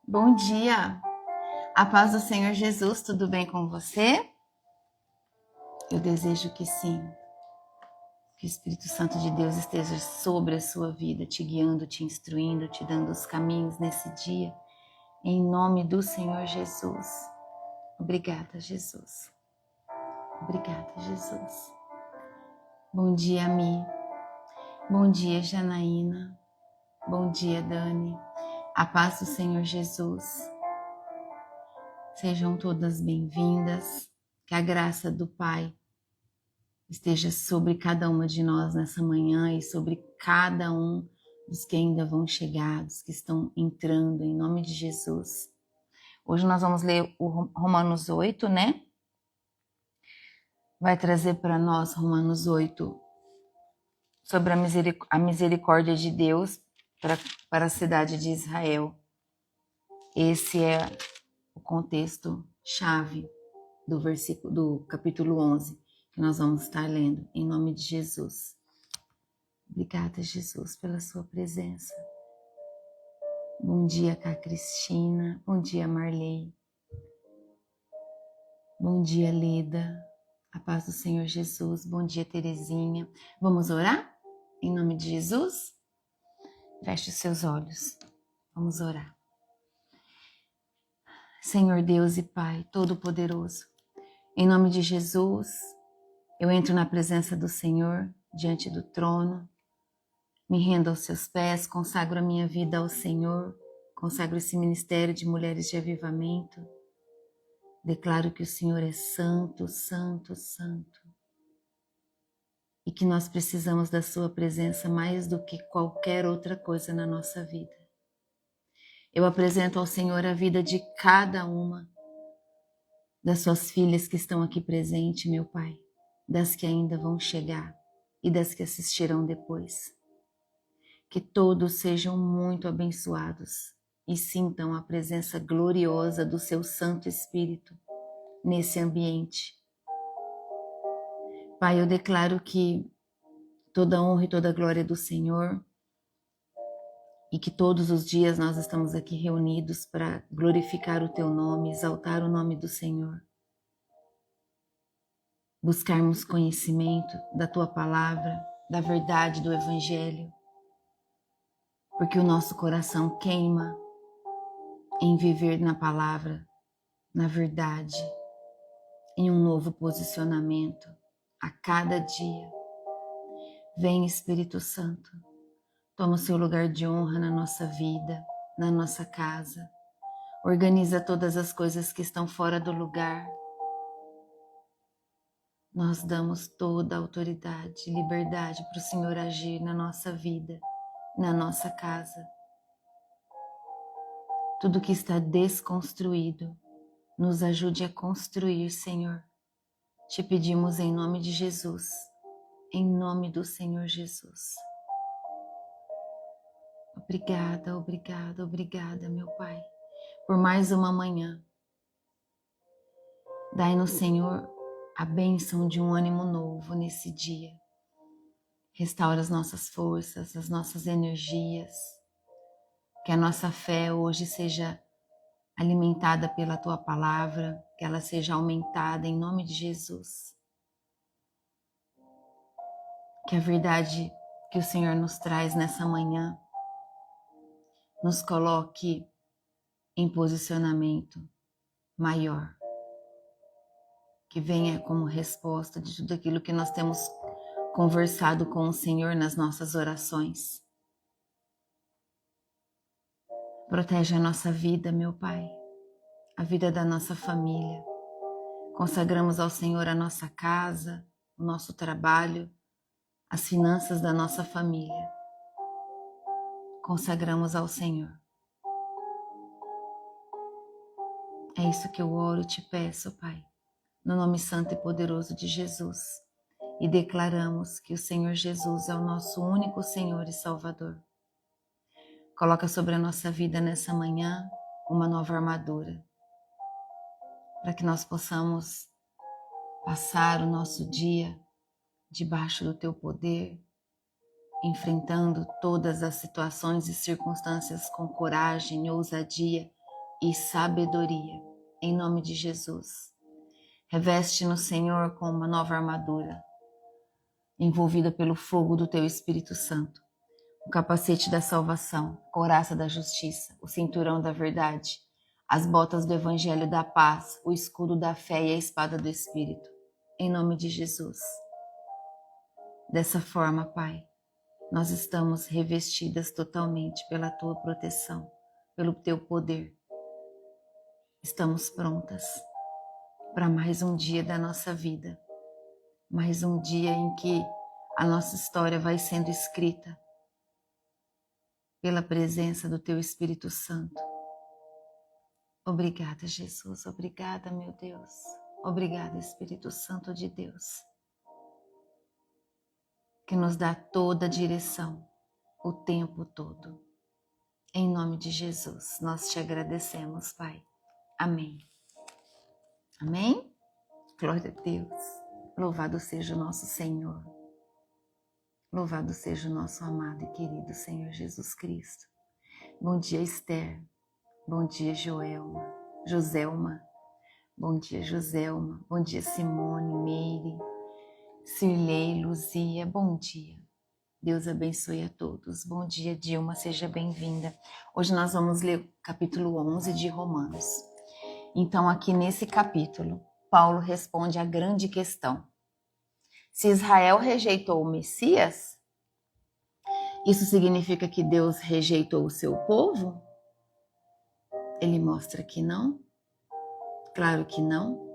Bom dia, a paz do Senhor Jesus, tudo bem com você? Eu desejo que sim, que o Espírito Santo de Deus esteja sobre a sua vida, te guiando, te instruindo, te dando os caminhos nesse dia, em nome do Senhor Jesus. Obrigada, Jesus. Obrigada, Jesus. Bom dia, Mi. Bom dia, Janaína. Bom dia, Dani. A paz do Senhor Jesus. Sejam todas bem-vindas. Que a graça do Pai esteja sobre cada uma de nós nessa manhã e sobre cada um dos que ainda vão chegar, dos que estão entrando, em nome de Jesus. Hoje nós vamos ler o Romanos 8, né? Vai trazer para nós Romanos 8 sobre a misericórdia de Deus para a cidade de Israel. Esse é o contexto chave do capítulo 11, que nós vamos estar lendo, em nome de Jesus. Obrigada, Jesus, pela sua presença. Bom dia, Cá Cristina. Bom dia, Marley. Bom dia, Leda. A paz do Senhor Jesus. Bom dia, Terezinha. Vamos orar? Em nome de Jesus? Feche os seus olhos. Vamos orar. Senhor Deus e Pai Todo-Poderoso, em nome de Jesus, eu entro na presença do Senhor, diante do trono, me rendo aos seus pés, consagro a minha vida ao Senhor, consagro esse ministério de mulheres de avivamento. Declaro que o Senhor é santo, santo, santo. E que nós precisamos da sua presença mais do que qualquer outra coisa na nossa vida. Eu apresento ao Senhor a vida de cada uma das suas filhas que estão aqui presentes, meu Pai, das que ainda vão chegar e das que assistirão depois. Que todos sejam muito abençoados e sintam a presença gloriosa do seu Santo Espírito nesse ambiente. Pai, eu declaro que toda honra e toda glória é do Senhor e que todos os dias nós estamos aqui reunidos para glorificar o teu nome, exaltar o nome do Senhor. Buscarmos conhecimento da tua palavra, da verdade do Evangelho, porque o nosso coração queima em viver na palavra, na verdade, em um novo posicionamento a cada dia. Vem, Espírito Santo, toma o seu lugar de honra na nossa vida, na nossa casa. Organiza todas as coisas que estão fora do lugar. Nós damos toda a autoridade e liberdade para o Senhor agir na nossa vida, na nossa casa. Tudo que está desconstruído, nos ajude a construir, Senhor. Te pedimos em nome de Jesus, em nome do Senhor Jesus. Obrigada, obrigada, obrigada, meu Pai, por mais uma manhã. Dai-nos, Senhor, a bênção de um ânimo novo nesse dia. Restaura as nossas forças, as nossas energias. Que a nossa fé hoje seja alimentada pela Tua palavra, que ela seja aumentada em nome de Jesus. Que a verdade que o Senhor nos traz nessa manhã nos coloque em posicionamento maior. Que venha como resposta de tudo aquilo que nós temos conversado com o Senhor nas nossas orações. Protege a nossa vida, meu Pai, a vida da nossa família. Consagramos ao Senhor a nossa casa, o nosso trabalho, as finanças da nossa família. Consagramos ao Senhor. É isso que eu oro e te peço, Pai, no nome santo e poderoso de Jesus. E declaramos que o Senhor Jesus é o nosso único Senhor e Salvador. Coloca sobre a nossa vida nessa manhã uma nova armadura, para que nós possamos passar o nosso dia debaixo do teu poder, enfrentando todas as situações e circunstâncias com coragem e ousadia, e sabedoria, em nome de Jesus. Reveste-nos, Senhor, com uma nova armadura, envolvida pelo fogo do Teu Espírito Santo, o capacete da salvação, a couraça da justiça, o cinturão da verdade, as botas do Evangelho da paz, o escudo da fé e a espada do Espírito, em nome de Jesus. Dessa forma, Pai, nós estamos revestidas totalmente pela Tua proteção, pelo Teu poder. Estamos prontas para mais um dia da nossa vida, mais um dia em que a nossa história vai sendo escrita pela presença do Teu Espírito Santo. Obrigada, Jesus. Obrigada, meu Deus. Obrigada, Espírito Santo de Deus, que nos dá toda a direção, o tempo todo. Em nome de Jesus, nós te agradecemos, Pai. Amém. Amém? Glória a Deus. Louvado seja o nosso Senhor. Louvado seja o nosso amado e querido Senhor Jesus Cristo. Bom dia, Esther. Bom dia, Joselma. Bom dia, Joselma. Bom dia, Simone, Meire, Cirlei, Luzia. Bom dia. Deus abençoe a todos. Bom dia, Dilma. Seja bem-vinda. Hoje nós vamos ler o capítulo 11 de Romanos. Então, aqui nesse capítulo, Paulo responde à grande questão. Se Israel rejeitou o Messias, isso significa que Deus rejeitou o seu povo? Ele mostra que não. Claro que não.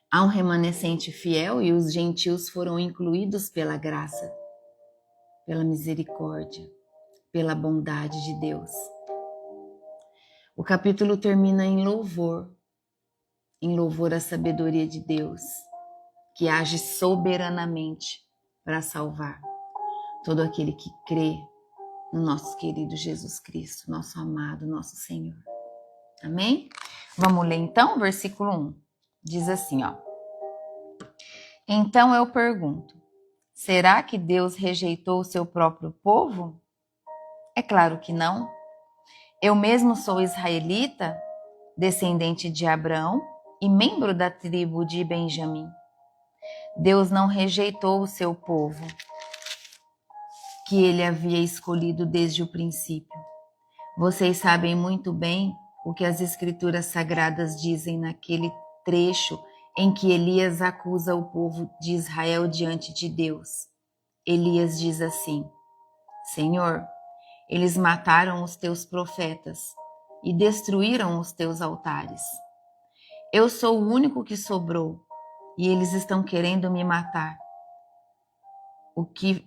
Há um remanescente fiel e os gentios foram incluídos pela graça, pela misericórdia, pela bondade de Deus. O capítulo termina em louvor à sabedoria de Deus, que age soberanamente para salvar todo aquele que crê no nosso querido Jesus Cristo, nosso amado, nosso Senhor. Amém? Vamos ler então, versículo 1. Diz assim, ó. Então eu pergunto, será que Deus rejeitou o seu próprio povo? É claro que não. Eu mesmo sou israelita, descendente de Abraão e membro da tribo de Benjamim. Deus não rejeitou o seu povo, que ele havia escolhido desde o princípio. Vocês sabem muito bem o que as Escrituras Sagradas dizem naquele trecho em que Elias acusa o povo de Israel diante de Deus. Elias diz assim: Senhor, eles mataram os teus profetas e destruíram os teus altares. Eu sou o único que sobrou e eles estão querendo me matar. O que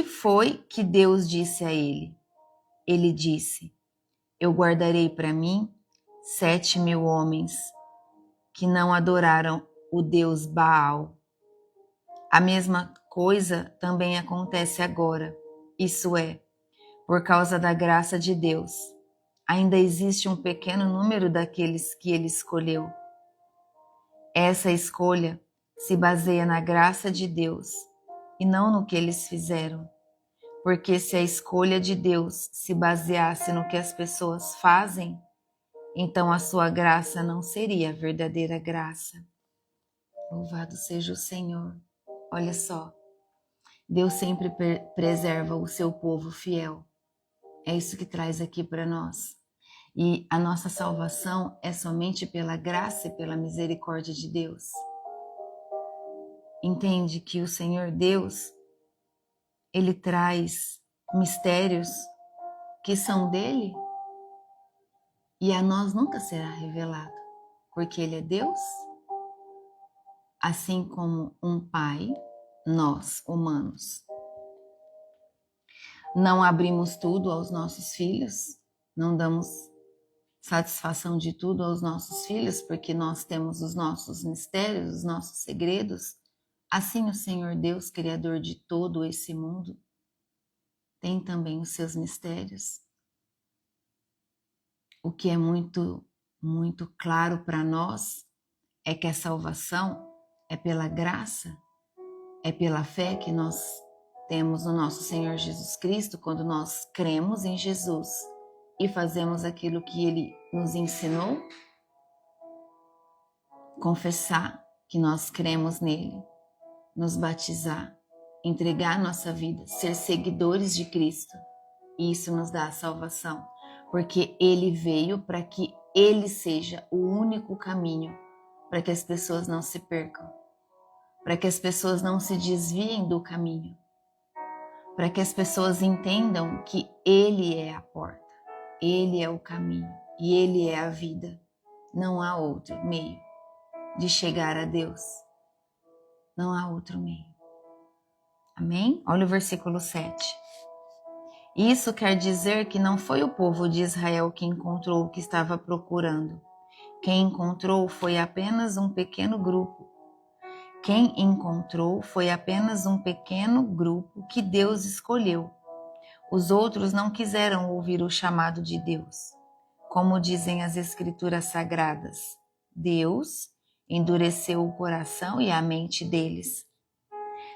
foi que Deus disse a ele? Ele disse: eu guardarei para mim 7.000 homens que não adoraram o Deus Baal. A mesma coisa também acontece agora, isso é, por causa da graça de Deus. Ainda existe um pequeno número daqueles que ele escolheu. Essa escolha se baseia na graça de Deus e não no que eles fizeram. Porque se a escolha de Deus se baseasse no que as pessoas fazem, então a sua graça não seria a verdadeira graça. Louvado seja o Senhor. Olha só, Deus sempre preserva o seu povo fiel. É isso que traz aqui para nós. E a nossa salvação é somente pela graça e pela misericórdia de Deus. Entende que o Senhor Deus, Ele traz mistérios que são dele e a nós nunca será revelado, porque Ele é Deus. Assim como um pai, nós, humanos, não abrimos tudo aos nossos filhos, não damos satisfação de tudo aos nossos filhos, porque nós temos os nossos mistérios, os nossos segredos. Assim o Senhor Deus, Criador de todo esse mundo, tem também os seus mistérios. O que é muito, muito claro para nós é que a salvação é pela graça, é pela fé que nós temos no nosso Senhor Jesus Cristo, quando nós cremos em Jesus e fazemos aquilo que Ele nos ensinou, confessar que nós cremos nele, nos batizar, entregar nossa vida, ser seguidores de Cristo. E isso nos dá a salvação, porque Ele veio para que Ele seja o único caminho para que as pessoas não se percam, para que as pessoas não se desviem do caminho, para que as pessoas entendam que Ele é a porta, Ele é o caminho e Ele é a vida. Não há outro meio de chegar a Deus. Não há outro meio. Amém? Olha o versículo 7. Isso quer dizer que não foi o povo de Israel que encontrou o que estava procurando. Quem encontrou foi apenas um pequeno grupo. Quem encontrou foi apenas um pequeno grupo que Deus escolheu. Os outros não quiseram ouvir o chamado de Deus. Como dizem as Escrituras Sagradas, Deus endureceu o coração e a mente deles.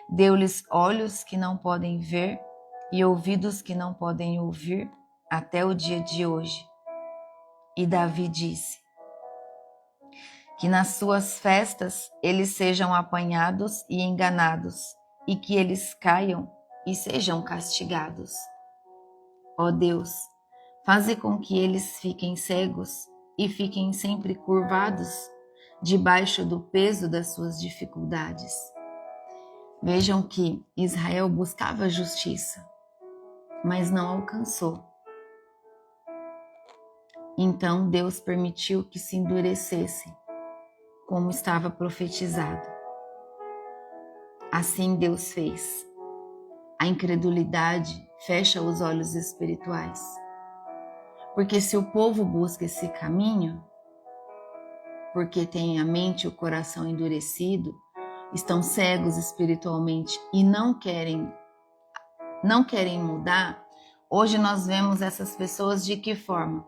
Deu-lhes olhos que não podem ver e ouvidos que não podem ouvir até o dia de hoje. E Davi disse: que nas suas festas eles sejam apanhados e enganados, e que eles caiam e sejam castigados. Ó Deus, faze com que eles fiquem cegos e fiquem sempre curvados debaixo do peso das suas dificuldades. Vejam que Israel buscava justiça, mas não alcançou. Então Deus permitiu que se endurecesse, como estava profetizado. Assim Deus fez. A incredulidade fecha os olhos espirituais. Porque se o povo busca esse caminho, porque tem a mente e o coração endurecido, estão cegos espiritualmente e não querem mudar, hoje nós vemos essas pessoas de que forma?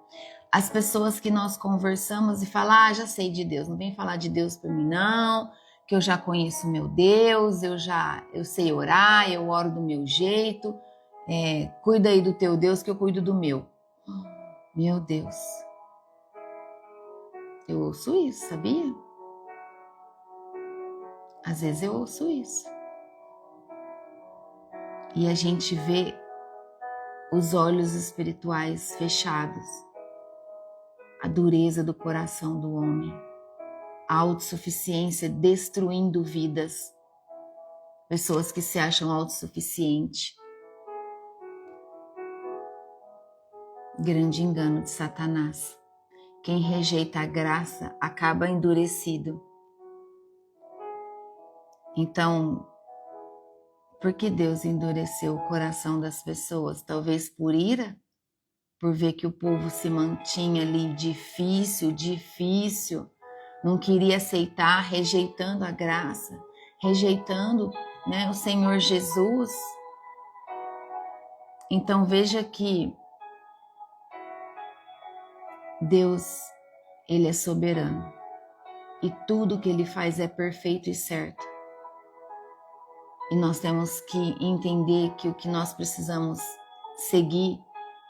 As pessoas que nós conversamos e falam, já sei de Deus, não vem falar de Deus para mim não, que eu já conheço meu Deus, eu sei orar, eu oro do meu jeito, cuida aí do teu Deus que eu cuido do meu. Meu Deus, eu ouço isso, sabia? Às vezes eu ouço isso. E a gente vê os olhos espirituais fechados, a dureza do coração do homem, a autossuficiência destruindo vidas, pessoas que se acham autossuficientes. Grande engano de Satanás. Quem rejeita a graça acaba endurecido. Então, por que Deus endureceu o coração das pessoas? Talvez por ira? Por ver que o povo se mantinha ali difícil, não queria aceitar, rejeitando a graça, rejeitando, o Senhor Jesus. Então veja que Deus, Ele é soberano e tudo que Ele faz é perfeito e certo. E nós temos que entender que o que nós precisamos seguir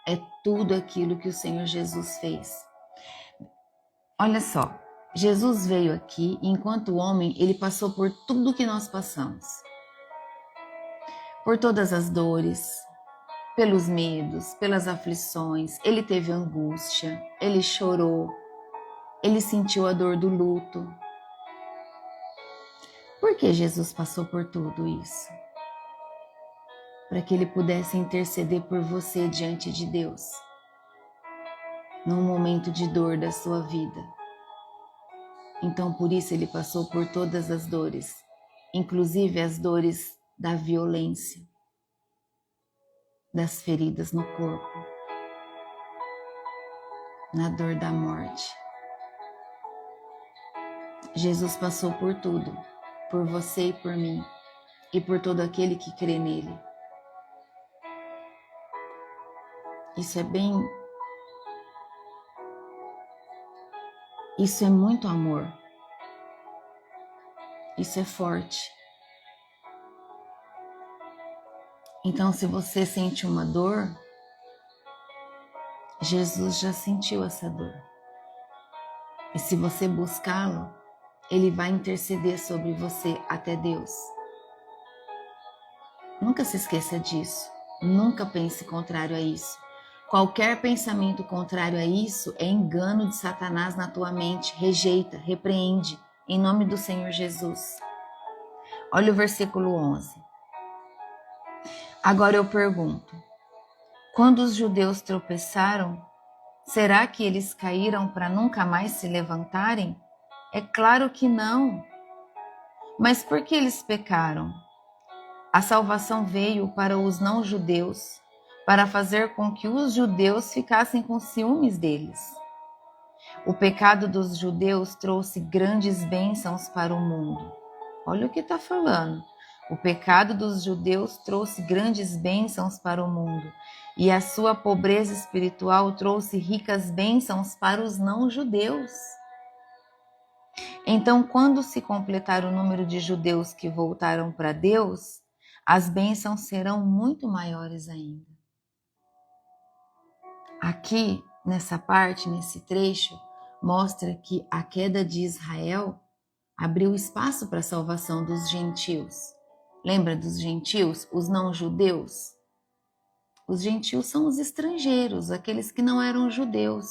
é tudo aquilo que o Senhor Jesus fez. Olha só, Jesus veio aqui e enquanto homem, Ele passou por tudo que nós passamos. Por todas as dores, pelos medos, pelas aflições, Ele teve angústia, Ele chorou, Ele sentiu a dor do luto. Por que Jesus passou por tudo isso? Para que Ele pudesse interceder por você diante de Deus, num momento de dor da sua vida. Então, por isso Ele passou por todas as dores, inclusive as dores da violência, das feridas no corpo, na dor da morte. Jesus passou por tudo, por você e por mim, e por todo aquele que crê nele. Isso é muito amor. Isso é forte. Então, se você sente uma dor, Jesus já sentiu essa dor. E se você buscá-lo, ele vai interceder sobre você até Deus. Nunca se esqueça disso. Nunca pense contrário a isso. Qualquer pensamento contrário a isso é engano de Satanás na tua mente. Rejeita, repreende, em nome do Senhor Jesus. Olha o versículo 11. Agora eu pergunto, quando os judeus tropeçaram, será que eles caíram para nunca mais se levantarem? É claro que não. Mas por que eles pecaram? A salvação veio para os não-judeus, para fazer com que os judeus ficassem com ciúmes deles. O pecado dos judeus trouxe grandes bênçãos para o mundo. Olha o que está falando. O pecado dos judeus trouxe grandes bênçãos para o mundo, e a sua pobreza espiritual trouxe ricas bênçãos para os não-judeus. Então, quando se completar o número de judeus que voltaram para Deus, as bênçãos serão muito maiores ainda. Aqui, nessa parte, nesse trecho, mostra que a queda de Israel abriu espaço para a salvação dos gentios. Lembra dos gentios, os não-judeus? Os gentios são os estrangeiros, aqueles que não eram judeus.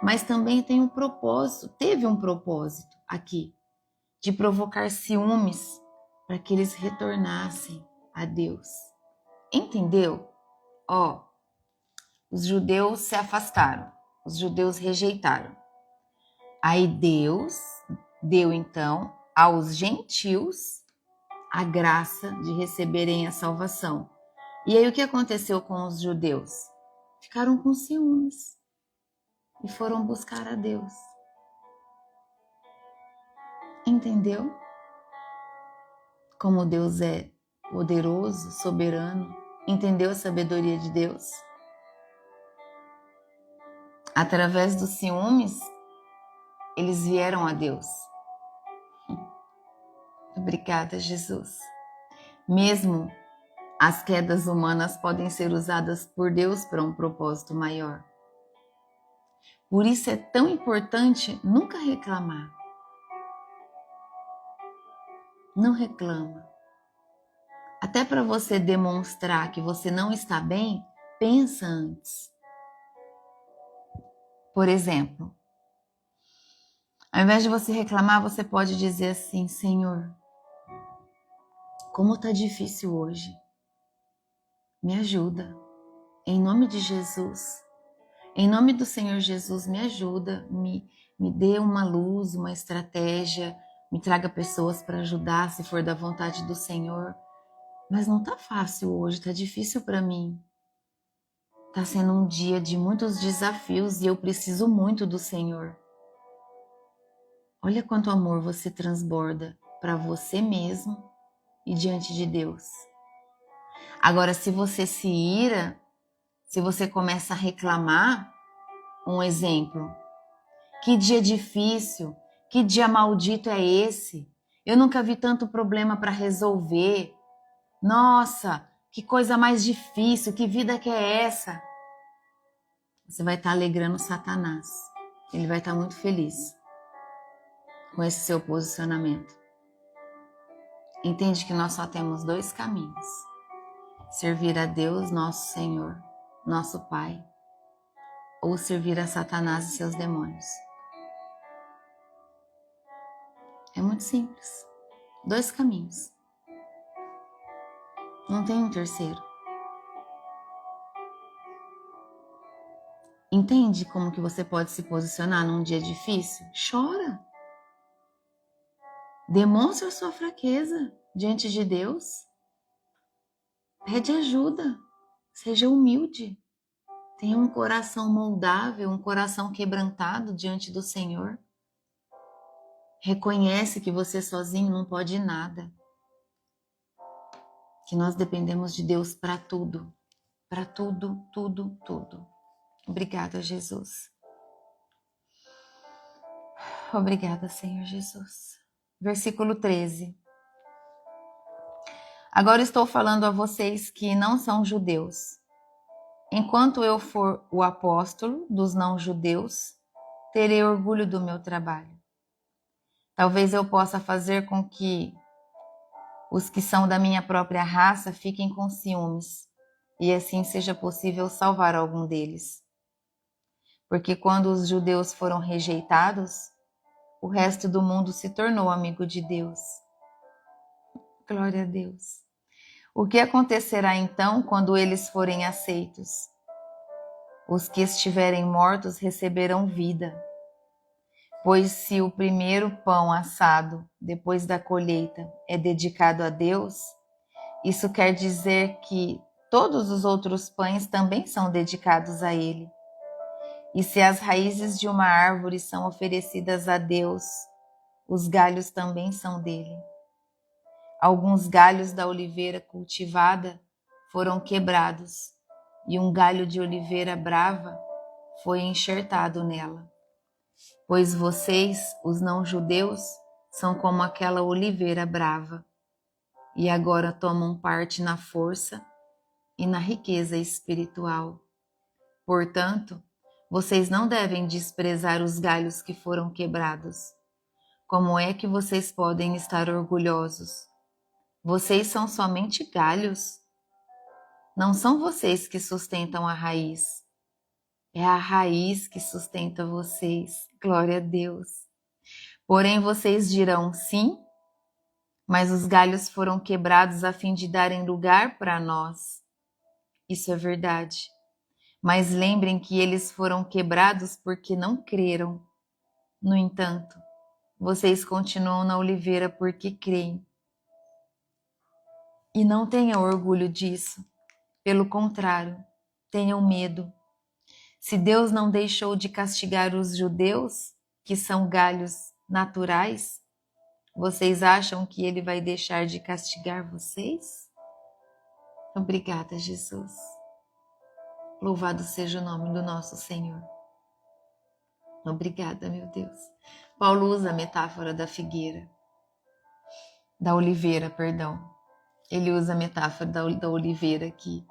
Mas também tem um propósito, teve um propósito aqui, de provocar ciúmes para que eles retornassem a Deus. Entendeu? Os judeus se afastaram, os judeus rejeitaram. Aí Deus deu então aos gentios a graça de receberem a salvação. E aí o que aconteceu com os judeus? Ficaram com ciúmes e foram buscar a Deus. Entendeu? Como Deus é poderoso, soberano. Entendeu a sabedoria de Deus? Através dos ciúmes, eles vieram a Deus. Obrigada, Jesus. Mesmo as quedas humanas podem ser usadas por Deus para um propósito maior. Por isso é tão importante nunca reclamar. Não reclama. Até para você demonstrar que você não está bem, pensa antes. Por exemplo, ao invés de você reclamar, você pode dizer assim: Senhor, como está difícil hoje. Me ajuda. Em nome de Jesus. Em nome do Senhor Jesus, me ajuda. Me dê uma luz, uma estratégia. Me traga pessoas para ajudar, se for da vontade do Senhor. Mas não está fácil hoje, está difícil para mim. Está sendo um dia de muitos desafios e eu preciso muito do Senhor. Olha quanto amor você transborda para você mesmo e diante de Deus. Agora, se você se ira, se você começa a reclamar, um exemplo, que dia difícil, que dia maldito é esse? Eu nunca vi tanto problema para resolver. Nossa, que coisa mais difícil, que vida que é essa? Você vai estar alegrando Satanás. Ele vai estar muito feliz com esse seu posicionamento. Entende que nós só temos dois caminhos. Servir a Deus, nosso Senhor, nosso Pai, ou servir a Satanás e seus demônios. É muito simples. Dois caminhos. Não tem um terceiro. Entende como que você pode se posicionar num dia difícil? Chora. Demonstra sua fraqueza diante de Deus. Pede ajuda. Seja humilde. Tenha um coração moldável, um coração quebrantado diante do Senhor. Reconhece que você sozinho não pode nada. Que nós dependemos de Deus para tudo. Para tudo, tudo, tudo. Obrigada, Jesus. Obrigada, Senhor Jesus. Versículo 13. Agora estou falando a vocês que não são judeus. Enquanto eu for o apóstolo dos não-judeus, terei orgulho do meu trabalho. Talvez eu possa fazer com que os que são da minha própria raça fiquem com ciúmes, e assim seja possível salvar algum deles. Porque quando os judeus foram rejeitados, o resto do mundo se tornou amigo de Deus. Glória a Deus. O que acontecerá então quando eles forem aceitos? Os que estiverem mortos receberão vida. Pois se o primeiro pão assado, depois da colheita, é dedicado a Deus, isso quer dizer que todos os outros pães também são dedicados a Ele. E se as raízes de uma árvore são oferecidas a Deus, os galhos também são dele. Alguns galhos da oliveira cultivada foram quebrados, e um galho de oliveira brava foi enxertado nela. Pois vocês, os não-judeus, são como aquela oliveira brava, e agora tomam parte na força e na riqueza espiritual. Portanto, vocês não devem desprezar os galhos que foram quebrados. Como é que vocês podem estar orgulhosos? Vocês são somente galhos. Não são vocês que sustentam a raiz. É a raiz que sustenta vocês. Glória a Deus. Porém, vocês dirão sim, mas os galhos foram quebrados a fim de darem lugar para nós. Isso é verdade. Mas lembrem que eles foram quebrados porque não creram. No entanto, vocês continuam na oliveira porque creem. E não tenham orgulho disso. Pelo contrário, tenham medo. Se Deus não deixou de castigar os judeus, que são galhos naturais, vocês acham que Ele vai deixar de castigar vocês? Obrigada, Jesus. Louvado seja o nome do nosso Senhor. Obrigada, meu Deus. Paulo usa a metáfora da figueira, da oliveira, perdão. Ele usa a metáfora da oliveira aqui,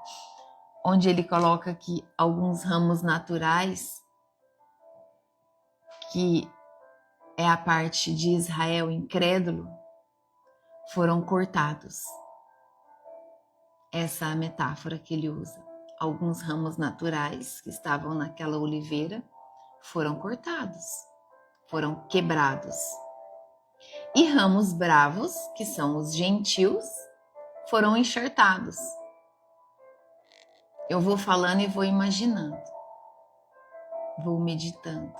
onde ele coloca que alguns ramos naturais, que é a parte de Israel incrédulo, foram cortados. Essa é a metáfora que ele usa. Alguns ramos naturais que estavam naquela oliveira foram cortados, foram quebrados. E ramos bravos, que são os gentios, foram enxertados. Eu vou falando e vou imaginando, vou meditando.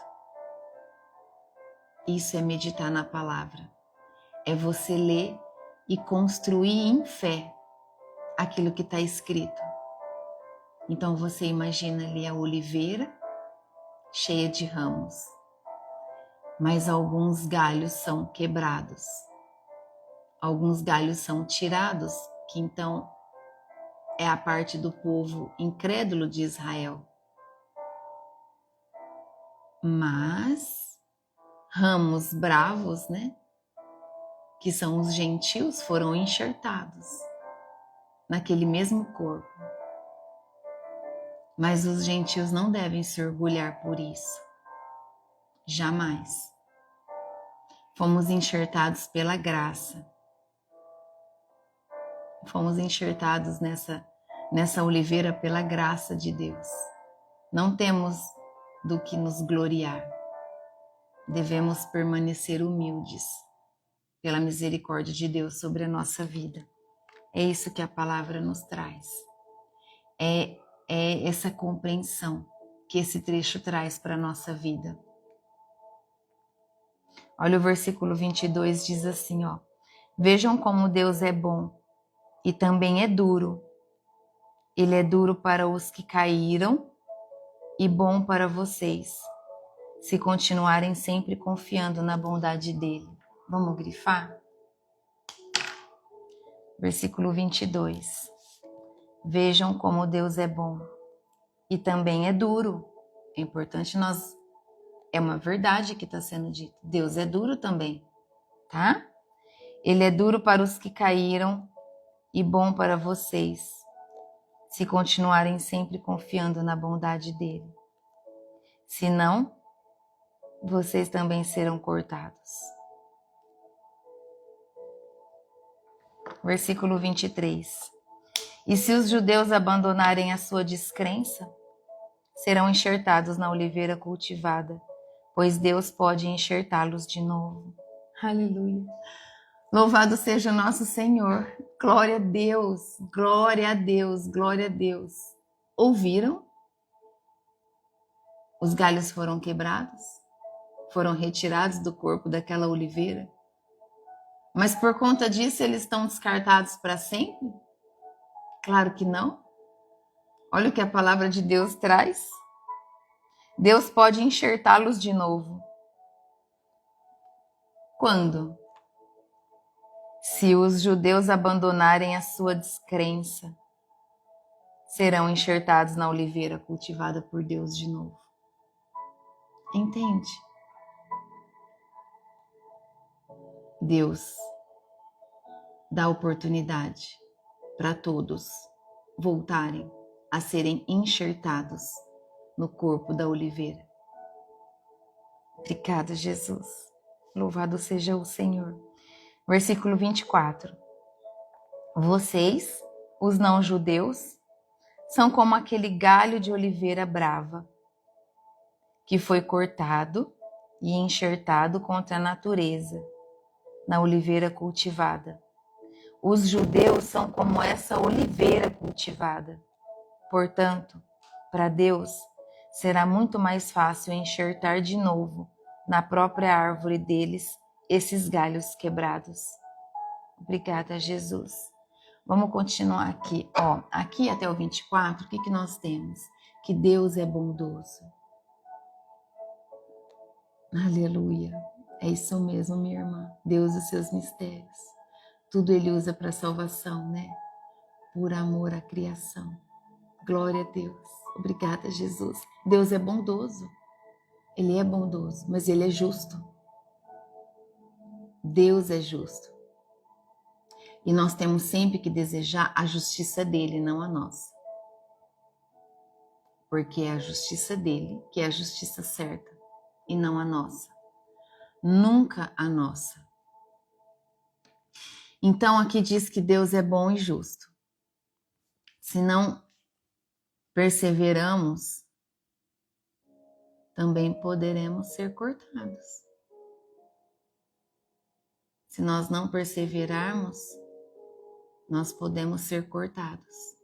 Isso é meditar na palavra. É você ler e construir em fé aquilo que está escrito. Então você imagina ali a oliveira cheia de ramos, mas alguns galhos são quebrados. Alguns galhos são tirados, que então é a parte do povo incrédulo de Israel. Mas ramos bravos, né, que são os gentios, foram enxertados naquele mesmo corpo. Mas os gentios não devem se orgulhar por isso. Jamais. Fomos enxertados pela graça. Fomos enxertados nessa oliveira pela graça de Deus. Não temos do que nos gloriar. Devemos permanecer humildes pela misericórdia de Deus sobre a nossa vida. É isso que a palavra nos traz. É essa compreensão que esse trecho traz para a nossa vida. Olha o versículo 22, diz assim, ó. Vejam como Deus é bom e também é duro. Ele é duro para os que caíram e bom para vocês, se continuarem sempre confiando na bondade dele. Vamos grifar? Versículo 22. Vejam como Deus é bom e também é duro. É importante é uma verdade que está sendo dita. Deus é duro também, tá? Ele é duro para os que caíram e bom para vocês, se continuarem sempre confiando na bondade dele. Senão, vocês também serão cortados. Versículo 23. E se os judeus abandonarem a sua descrença, serão enxertados na oliveira cultivada, pois Deus pode enxertá-los de novo. Aleluia. Louvado seja nosso Senhor. Glória a Deus, glória a Deus, glória a Deus. Ouviram? Os galhos foram quebrados, foram retirados do corpo daquela oliveira. Mas por conta disso eles estão descartados para sempre? Claro que não. Olha o que a palavra de Deus traz. Deus pode enxertá-los de novo. Quando? Se os judeus abandonarem a sua descrença, serão enxertados na oliveira cultivada por Deus de novo. Entende? Deus dá oportunidade para todos voltarem a serem enxertados no corpo da oliveira. Obrigada, Jesus. Louvado seja o Senhor. Versículo 24. Vocês, os não-judeus, são como aquele galho de oliveira brava, que foi cortado e enxertado contra a natureza, na oliveira cultivada. Os judeus são como essa oliveira cultivada. Portanto, para Deus, será muito mais fácil enxertar de novo na própria árvore deles esses galhos quebrados. Obrigada, Jesus. Vamos continuar aqui. Aqui até o 24, o que nós temos? Que Deus é bondoso. Aleluia. É isso mesmo, minha irmã. Deus e os seus mistérios. Tudo Ele usa para salvação, né? Por amor à criação. Glória a Deus. Obrigada, Jesus. Deus é bondoso. Ele é bondoso, mas Ele é justo. Deus é justo. E nós temos sempre que desejar a justiça dele, não a nossa. Porque é a justiça dele que é a justiça certa e não a nossa. Nunca a nossa. Então aqui diz que Deus é bom e justo. Se não perseveramos, também poderemos ser cortados. Se nós não perseverarmos, nós podemos ser cortados.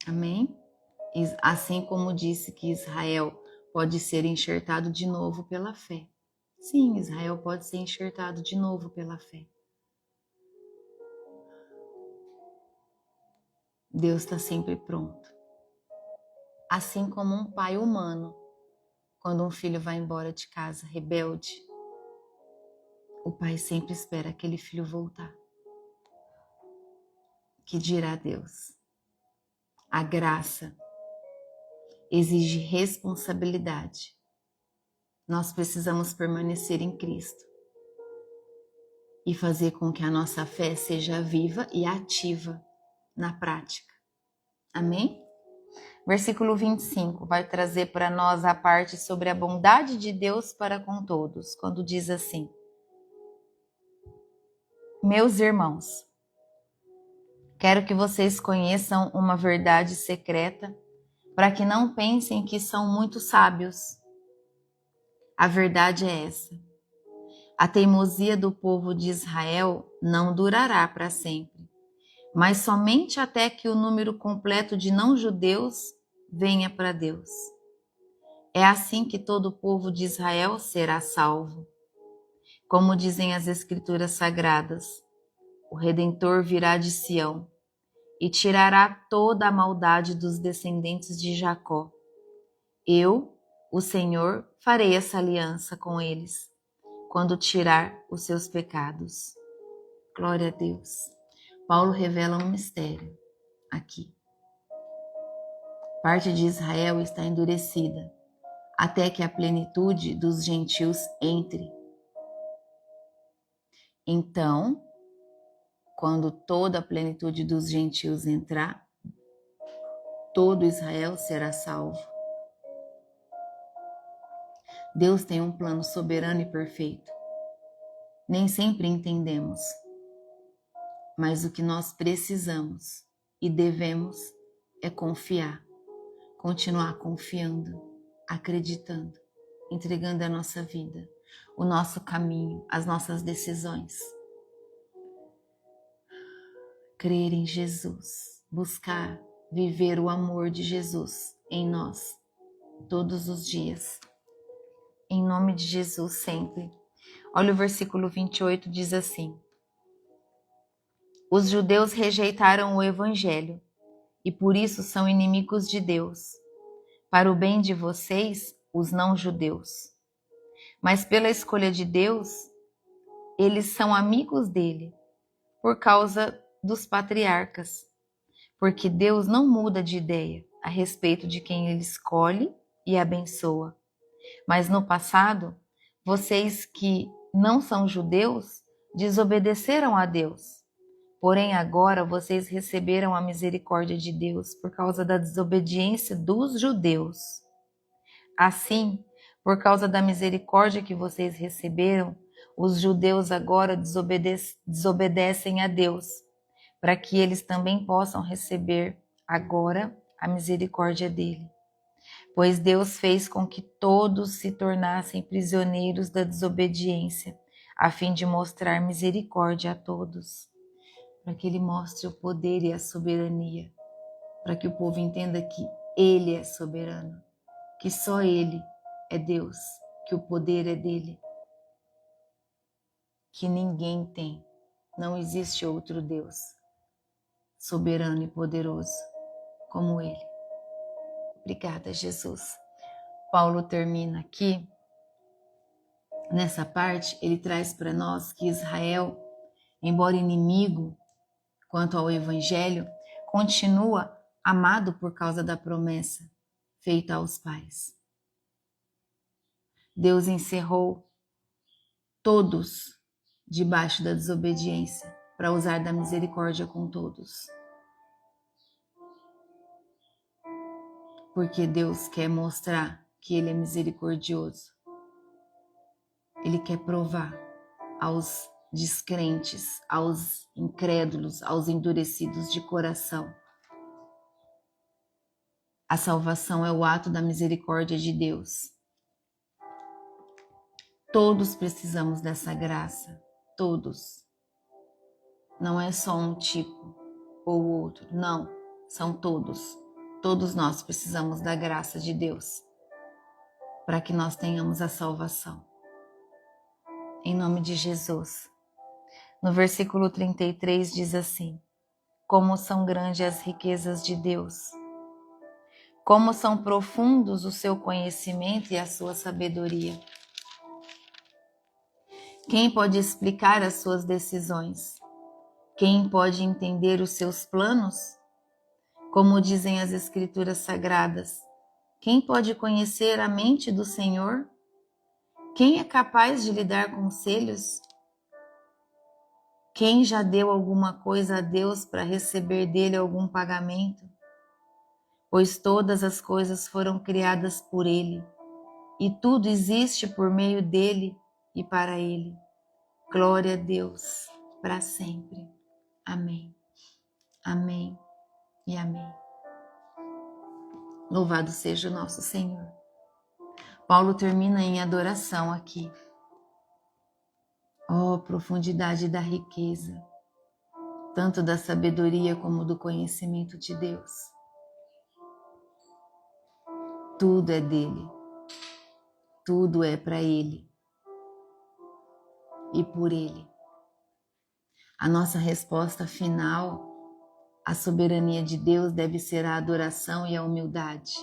Amém? Assim como disse que Israel pode ser enxertado de novo pela fé. Sim, Israel pode ser enxertado de novo pela fé. Deus está sempre pronto. Assim como um pai humano, quando um filho vai embora de casa rebelde, o pai sempre espera aquele filho voltar. Que dirá Deus? A graça exige responsabilidade. Nós precisamos permanecer em Cristo e fazer com que a nossa fé seja viva e ativa na prática. Amém? Versículo 25 vai trazer para nós a parte sobre a bondade de Deus para com todos, quando diz assim: Meus irmãos, quero que vocês conheçam uma verdade secreta, para que não pensem que são muito sábios. A verdade é essa: a teimosia do povo de Israel não durará para sempre, mas somente até que o número completo de não-judeus venha para Deus. É assim que todo o povo de Israel será salvo. Como dizem as Escrituras Sagradas, o Redentor virá de Sião e tirará toda a maldade dos descendentes de Jacó. Eu, o Senhor, farei essa aliança com eles, quando tirar os seus pecados. Glória a Deus. Paulo revela um mistério aqui. Parte de Israel está endurecida, até que a plenitude dos gentios entre. Então, quando toda a plenitude dos gentios entrar, todo Israel será salvo. Deus tem um plano soberano e perfeito. Nem sempre entendemos, mas o que nós precisamos e devemos é confiar, continuar confiando, acreditando, entregando a nossa vida, o nosso caminho, as nossas decisões. Crer em Jesus, buscar viver o amor de Jesus em nós todos os dias. Em nome de Jesus sempre. Olha o versículo 28, diz assim: os judeus rejeitaram o evangelho e por isso são inimigos de Deus, para o bem de vocês, os não-judeus. Mas pela escolha de Deus, eles são amigos dele, por causa dos patriarcas, porque Deus não muda de ideia a respeito de quem ele escolhe e abençoa. Mas no passado, vocês que não são judeus desobedeceram a Deus. Porém, agora vocês receberam a misericórdia de Deus por causa da desobediência dos judeus. Assim, por causa da misericórdia que vocês receberam, os judeus agora desobedecem a Deus, para que eles também possam receber agora a misericórdia dele. Pois Deus fez com que todos se tornassem prisioneiros da desobediência, a fim de mostrar misericórdia a todos. Para que ele mostre o poder e a soberania, para que o povo entenda que ele é soberano, que só ele é Deus, que o poder é dele, que ninguém tem, não existe outro Deus soberano e poderoso como ele. Obrigada, Jesus. Paulo termina aqui, nessa parte, ele traz para nós que Israel, embora inimigo quanto ao evangelho, continua amado por causa da promessa feita aos pais. Deus encerrou todos debaixo da desobediência para usar da misericórdia com todos. Porque Deus quer mostrar que ele é misericordioso. Ele quer provar aos descrentes, aos incrédulos, aos endurecidos de coração. A salvação é o ato da misericórdia de Deus. Todos precisamos dessa graça, todos. Não é só um tipo ou outro, não, são todos. Todos nós precisamos da graça de Deus para que nós tenhamos a salvação. Em nome de Jesus. No versículo 33 diz assim: como são grandes as riquezas de Deus, como são profundos o seu conhecimento e a sua sabedoria. Quem pode explicar as suas decisões? Quem pode entender os seus planos? Como dizem as Escrituras Sagradas, quem pode conhecer a mente do Senhor? Quem é capaz de lhe dar conselhos? Quem já deu alguma coisa a Deus para receber dele algum pagamento? Pois todas as coisas foram criadas por ele, e tudo existe por meio dele e para ele. Glória a Deus para sempre. Amém. Amém e amém. Louvado seja o nosso Senhor. Paulo termina em adoração aqui. Oh, profundidade da riqueza, tanto da sabedoria como do conhecimento de Deus. Tudo é dele, tudo é para ele e por ele. A nossa resposta final à soberania de Deus deve ser a adoração e a humildade.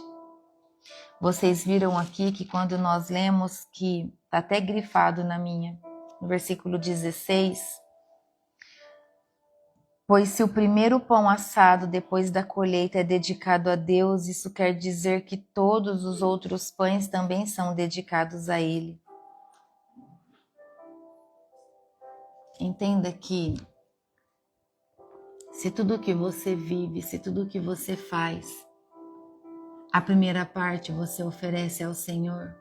Vocês viram aqui que quando nós lemos, que está até grifado no versículo 16, pois se o primeiro pão assado depois da colheita é dedicado a Deus, isso quer dizer que todos os outros pães também são dedicados a Ele. Entenda que se tudo que você vive, se tudo que você faz, a primeira parte você oferece ao Senhor,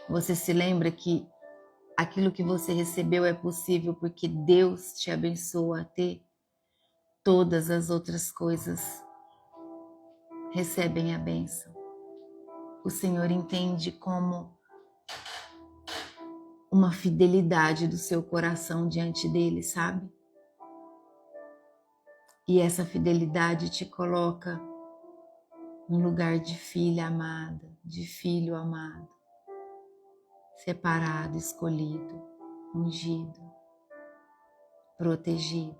você se lembra que aquilo que você recebeu é possível porque Deus te abençoa a ter, todas as outras coisas recebem a bênção. O Senhor entende como uma fidelidade do seu coração diante dele, sabe? E essa fidelidade te coloca no lugar de filha amada, de filho amado, separado, escolhido, ungido, protegido.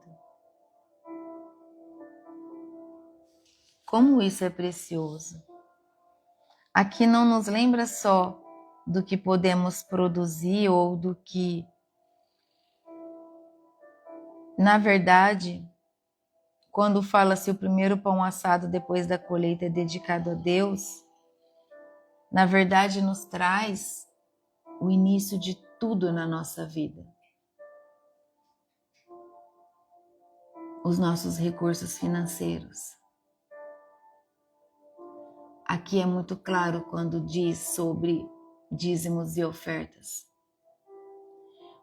Como isso é precioso. Aqui não nos lembra só do que podemos produzir ou do que, na verdade, quando fala-se o primeiro pão assado depois da colheita é dedicado a Deus, na verdade nos traz o início de tudo na nossa vida. Os nossos recursos financeiros. Aqui é muito claro quando diz sobre dízimos e ofertas.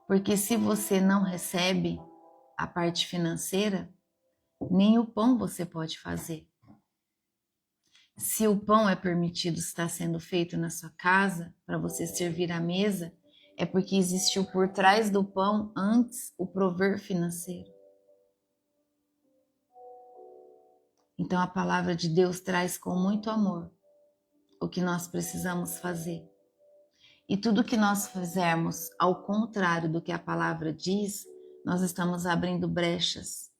Porque se você não recebe a parte financeira, nem o pão você pode fazer. Se o pão é permitido estar sendo feito na sua casa, para você servir à mesa, é porque existiu por trás do pão antes o prover financeiro. Então a palavra de Deus traz com muito amor o que nós precisamos fazer. E tudo que nós fizermos ao contrário do que a palavra diz, nós estamos abrindo brechas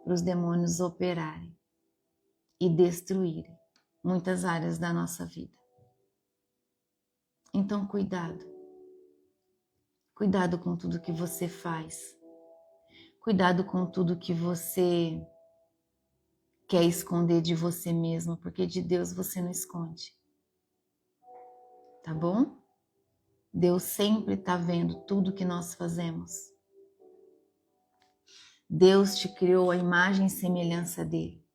para os demônios operarem e destruírem muitas áreas da nossa vida. Então cuidado. Cuidado com tudo que você faz. Cuidado com tudo que você quer esconder de você mesmo, porque de Deus você não esconde. Tá bom? Deus sempre está vendo tudo que nós fazemos. Deus te criou a imagem e semelhança dele.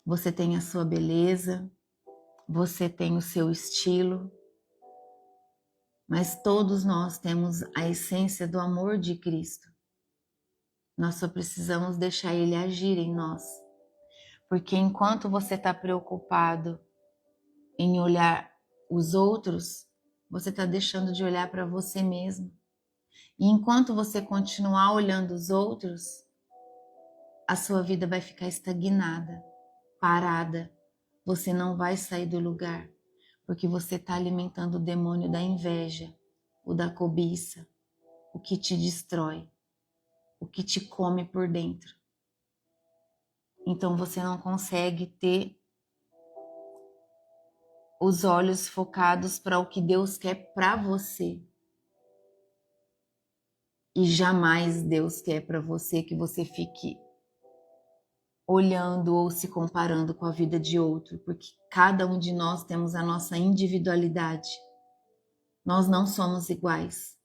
Você tem a sua beleza, você tem o seu estilo, mas todos nós temos a essência do amor de Cristo. Nós só precisamos deixar ele agir em nós. Porque enquanto você está preocupado em olhar os outros, você está deixando de olhar para você mesmo. E enquanto você continuar olhando os outros, a sua vida vai ficar estagnada, parada. Você não vai sair do lugar, porque você está alimentando o demônio da inveja, o da cobiça, o que te destrói, o que te come por dentro. Então você não consegue ter os olhos focados para o que Deus quer para você. E jamais Deus quer para você que você fique olhando ou se comparando com a vida de outro, porque cada um de nós temos a nossa individualidade. Nós não somos iguais.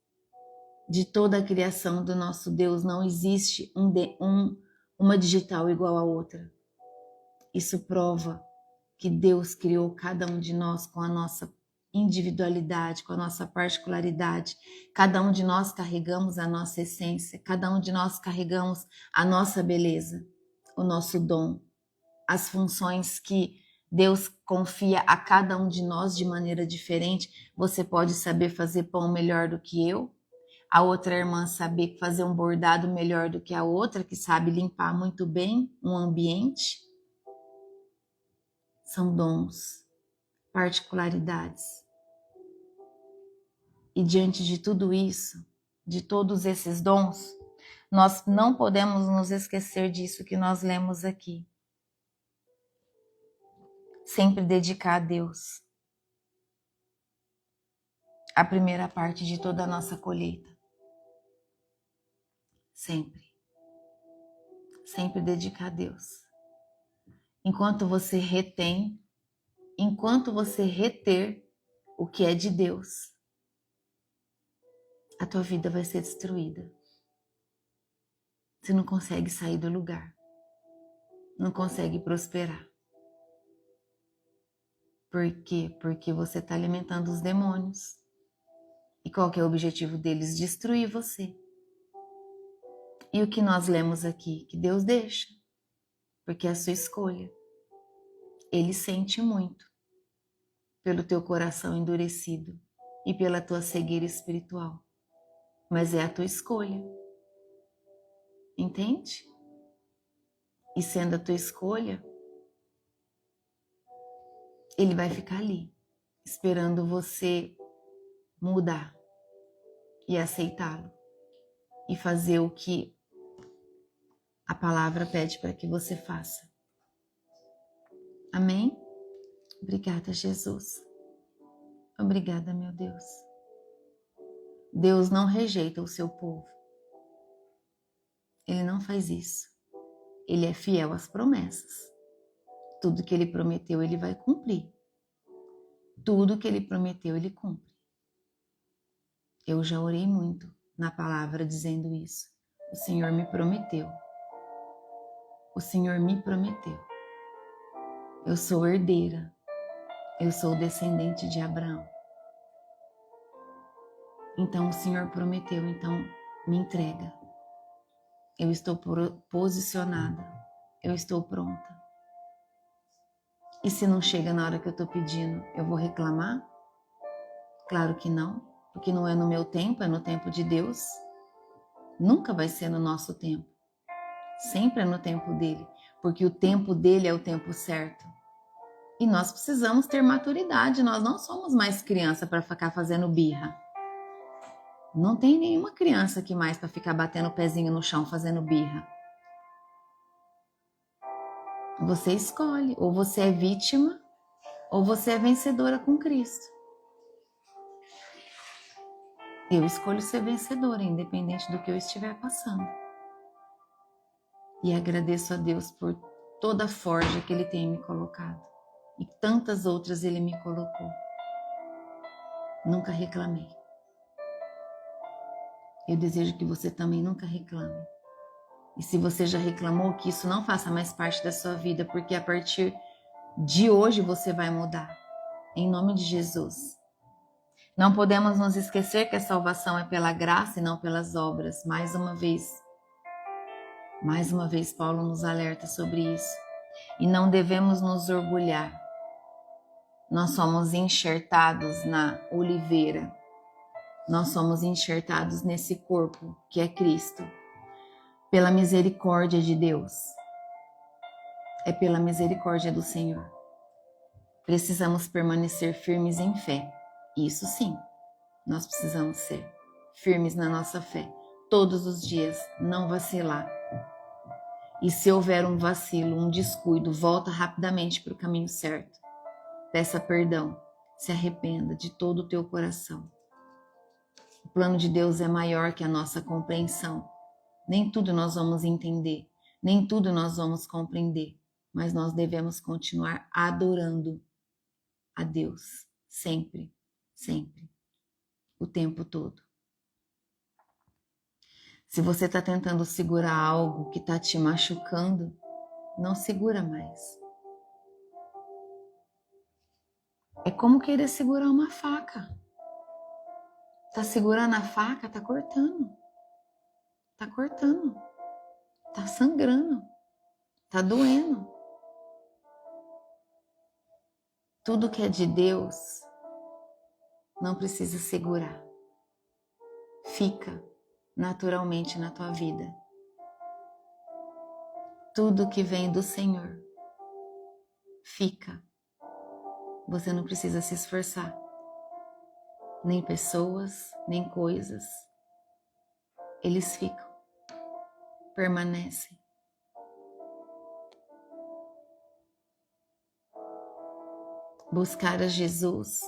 De toda a criação do nosso Deus não existe uma digital igual a outra. Isso prova que Deus criou cada um de nós com a nossa individualidade, com a nossa particularidade. Cada um de nós carregamos a nossa essência, cada um de nós carregamos a nossa beleza, o nosso dom, as funções que Deus confia a cada um de nós de maneira diferente. Você pode saber fazer pão melhor do que eu, a outra irmã saber fazer um bordado melhor do que a outra, que sabe limpar muito bem um ambiente. São dons, particularidades. E diante de tudo isso, de todos esses dons, nós não podemos nos esquecer disso que nós lemos aqui. Sempre dedicar a Deus a primeira parte de toda a nossa colheita. Sempre. Sempre dedicar a Deus. Enquanto você reter o que é de Deus, a tua vida vai ser destruída. Você não consegue sair do lugar. Não consegue prosperar. Por quê? Porque você está alimentando os demônios. E qual que é o objetivo deles? Destruir você. E o que nós lemos aqui? Que Deus deixa. Porque é a sua escolha. Ele sente muito pelo teu coração endurecido e pela tua cegueira espiritual. Mas é a tua escolha. Entende? E sendo a tua escolha, ele vai ficar ali, esperando você mudar e aceitá-lo e fazer o que a palavra pede para que você faça. Amém? Obrigada, Jesus. Obrigada, meu Deus. Deus não rejeita o seu povo. Ele não faz isso. Ele é fiel às promessas. Tudo que ele prometeu, ele vai cumprir. Tudo que ele prometeu, ele cumpre. Eu já orei muito na palavra dizendo isso. O Senhor me prometeu. O Senhor me prometeu. Eu sou herdeira. Eu sou descendente de Abraão. Então o Senhor prometeu, então me entrega. Eu estou posicionada. Eu estou pronta. E se não chega na hora que eu estou pedindo, eu vou reclamar? Claro que não, porque não é no meu tempo, é no tempo de Deus. Nunca vai ser no nosso tempo. Sempre é no tempo dele, porque o tempo dele é o tempo certo. E nós precisamos ter maturidade, nós não somos mais criança para ficar fazendo birra. Não tem nenhuma criança aqui mais para ficar batendo o pezinho no chão fazendo birra. Você escolhe, ou você é vítima, ou você é vencedora com Cristo. Eu escolho ser vencedora, independente do que eu estiver passando. E agradeço a Deus por toda a forja que Ele tem me colocado. E tantas outras Ele me colocou. Nunca reclamei. Eu desejo que você também nunca reclame. E se você já reclamou, que isso não faça mais parte da sua vida, porque a partir de hoje você vai mudar. Em nome de Jesus. Não podemos nos esquecer que a salvação é pela graça e não pelas obras. Mais uma vez, Paulo nos alerta sobre isso. E não devemos nos orgulhar. Nós somos enxertados na oliveira. Nós somos enxertados nesse corpo que é Cristo. Pela misericórdia de Deus. É pela misericórdia do Senhor. Precisamos permanecer firmes em fé. Isso sim, nós precisamos ser firmes na nossa fé. Todos os dias, não vacilar. E se houver um vacilo, um descuido, volta rapidamente para o caminho certo. Peça perdão, se arrependa de todo o teu coração. O plano de Deus é maior que a nossa compreensão. Nem tudo nós vamos entender, nem tudo nós vamos compreender, mas nós devemos continuar adorando a Deus, sempre, sempre, o tempo todo. Se você está tentando segurar algo que está te machucando, não segura mais. É como querer segurar uma faca. Tá segurando a faca, tá cortando. Tá cortando. Tá sangrando. Tá doendo. Tudo que é de Deus não precisa segurar. Fica naturalmente na tua vida. Tudo que vem do Senhor fica. Você não precisa se esforçar. Nem pessoas, nem coisas. Eles ficam, permanecem. Buscar a Jesus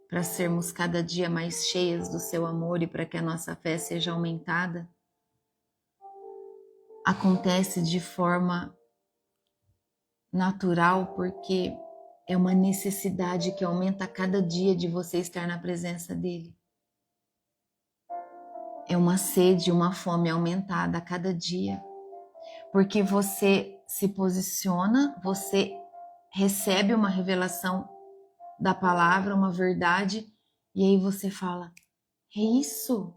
para sermos cada dia mais cheias do seu amor e para que a nossa fé seja aumentada, acontece de forma natural porque é uma necessidade que aumenta a cada dia de você estar na presença dele. É uma sede, uma fome aumentada a cada dia. Porque você se posiciona, você recebe uma revelação da palavra, uma verdade, e aí você fala, é isso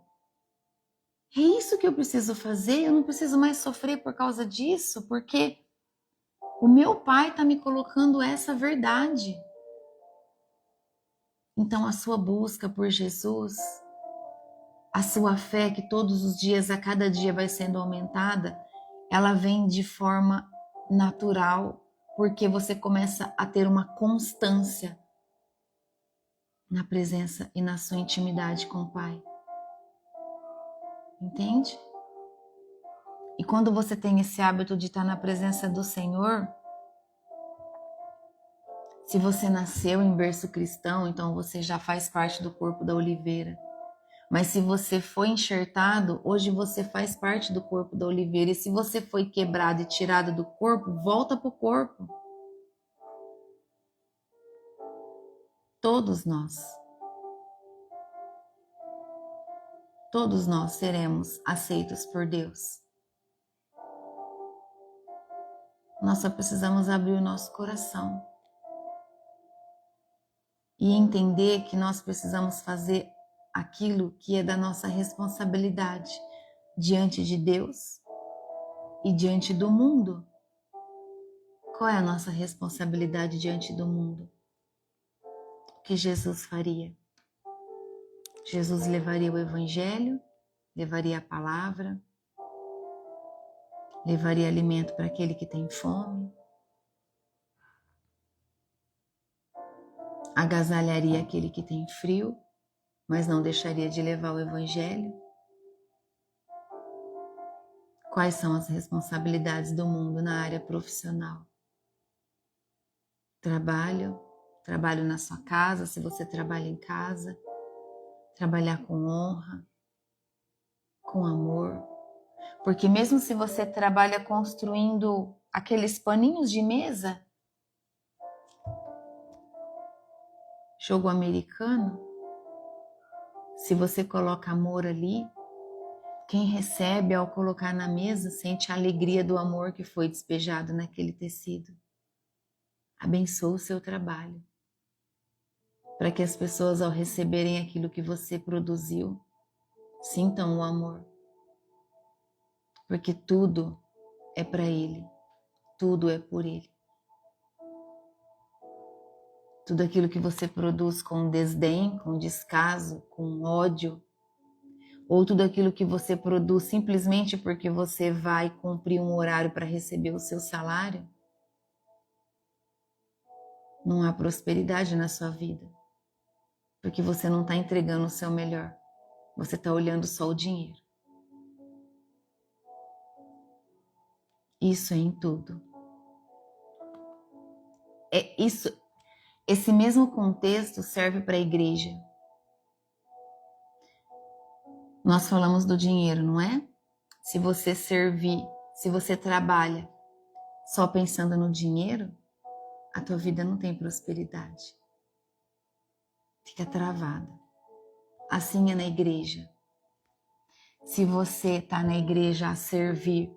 que eu preciso fazer, eu não preciso mais sofrer por causa disso, porque o meu Pai está me colocando essa verdade. Então a sua busca por Jesus, a sua fé que todos os dias, a cada dia vai sendo aumentada, ela vem de forma natural, porque você começa a ter uma constância na presença e na sua intimidade com o Pai. Entende? E quando você tem esse hábito de estar na presença do Senhor, se você nasceu em berço cristão, então você já faz parte do corpo da oliveira. Mas se você foi enxertado, hoje você faz parte do corpo da oliveira. E se você foi quebrado e tirado do corpo, volta para o corpo. Todos nós seremos aceitos por Deus. Nós só precisamos abrir o nosso coração e entender que nós precisamos fazer aquilo que é da nossa responsabilidade diante de Deus e diante do mundo. Qual é a nossa responsabilidade diante do mundo? O que Jesus faria? Jesus levaria o Evangelho, levaria a palavra, levaria alimento para aquele que tem fome, agasalharia aquele que tem frio, mas não deixaria de levar o Evangelho. Quais são as responsabilidades do mundo na área profissional? Trabalho na sua casa, se você trabalha em casa, trabalhar com honra, com amor. Porque mesmo se você trabalha construindo aqueles paninhos de mesa, jogo americano, se você coloca amor ali, quem recebe ao colocar na mesa sente a alegria do amor que foi despejado naquele tecido. Abençoa o seu trabalho, para que as pessoas ao receberem aquilo que você produziu, sintam o amor. Porque tudo é para Ele, tudo é por Ele. Tudo aquilo que você produz com desdém, com descaso, com ódio, ou tudo aquilo que você produz simplesmente porque você vai cumprir um horário para receber o seu salário, não há prosperidade na sua vida, porque você não está entregando o seu melhor, você está olhando só o dinheiro. Isso é em tudo. Esse mesmo contexto serve para a igreja. Nós falamos do dinheiro, não é? Se você servir, se você trabalha só pensando no dinheiro, a tua vida não tem prosperidade. Fica travada. Assim é na igreja. Se você está na igreja a servir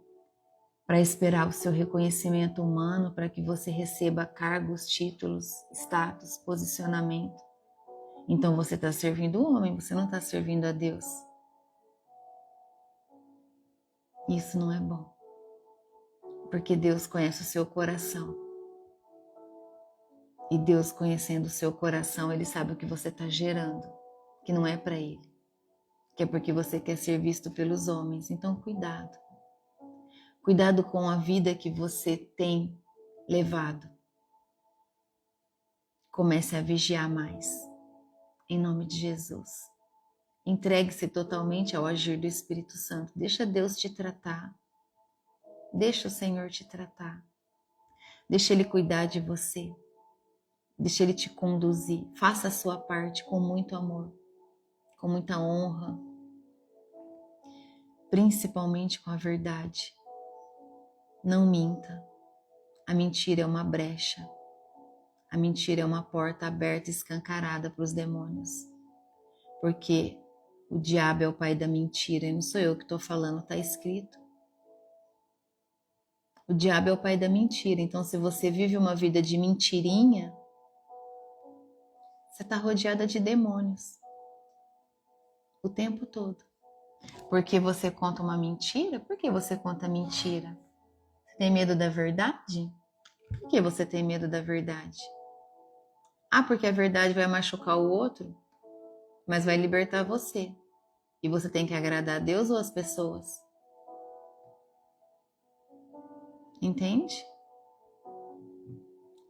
para esperar o seu reconhecimento humano, para que você receba cargos, títulos, status, posicionamento, então você está servindo o homem, você não está servindo a Deus. Isso não é bom, porque Deus conhece o seu coração. E Deus, conhecendo o seu coração, Ele sabe o que você está gerando, que não é para Ele, que é porque você quer ser visto pelos homens. Então, cuidado. Cuidado com a vida que você tem levado. Comece a vigiar mais, em nome de Jesus. Entregue-se totalmente ao agir do Espírito Santo. Deixa Deus te tratar. Deixa o Senhor te tratar. Deixa Ele cuidar de você. Deixa Ele te conduzir. Faça a sua parte com muito amor, com muita honra, principalmente com a verdade. Não minta. A mentira é uma brecha. A mentira é uma porta aberta e escancarada para os demônios. Porque O diabo é o pai da mentira, e não sou eu que estou falando, está escrito. O diabo é o pai da mentira, então se você vive uma vida de mentirinha, você está rodeada de demônios o tempo todo. Porque você conta uma mentira? Por que você conta mentira? Você tem medo da verdade? Por que você tem medo da verdade? Ah, porque a verdade vai machucar o outro, mas vai libertar você. E você tem que agradar a Deus ou as pessoas? Entende?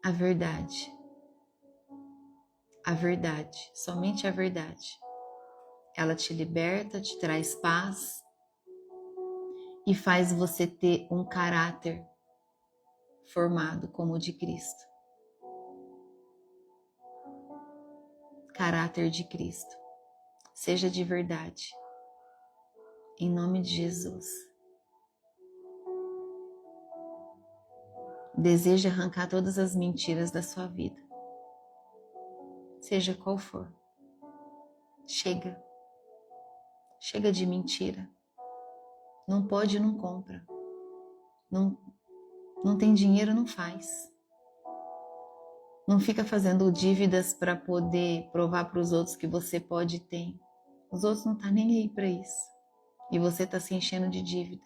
A verdade. A verdade. Somente a verdade. Ela te liberta, te traz paz e faz você ter um caráter formado como o de Cristo. Caráter de Cristo. Seja de verdade. Em nome de Jesus. Deseja arrancar todas as mentiras da sua vida. Seja qual for. Chega. Chega de mentira. Não pode, não compra. Não tem dinheiro, não faz. Não fica fazendo dívidas para poder provar para os outros que você pode e tem. Os outros não estão nem aí para isso. E você está se enchendo de dívida.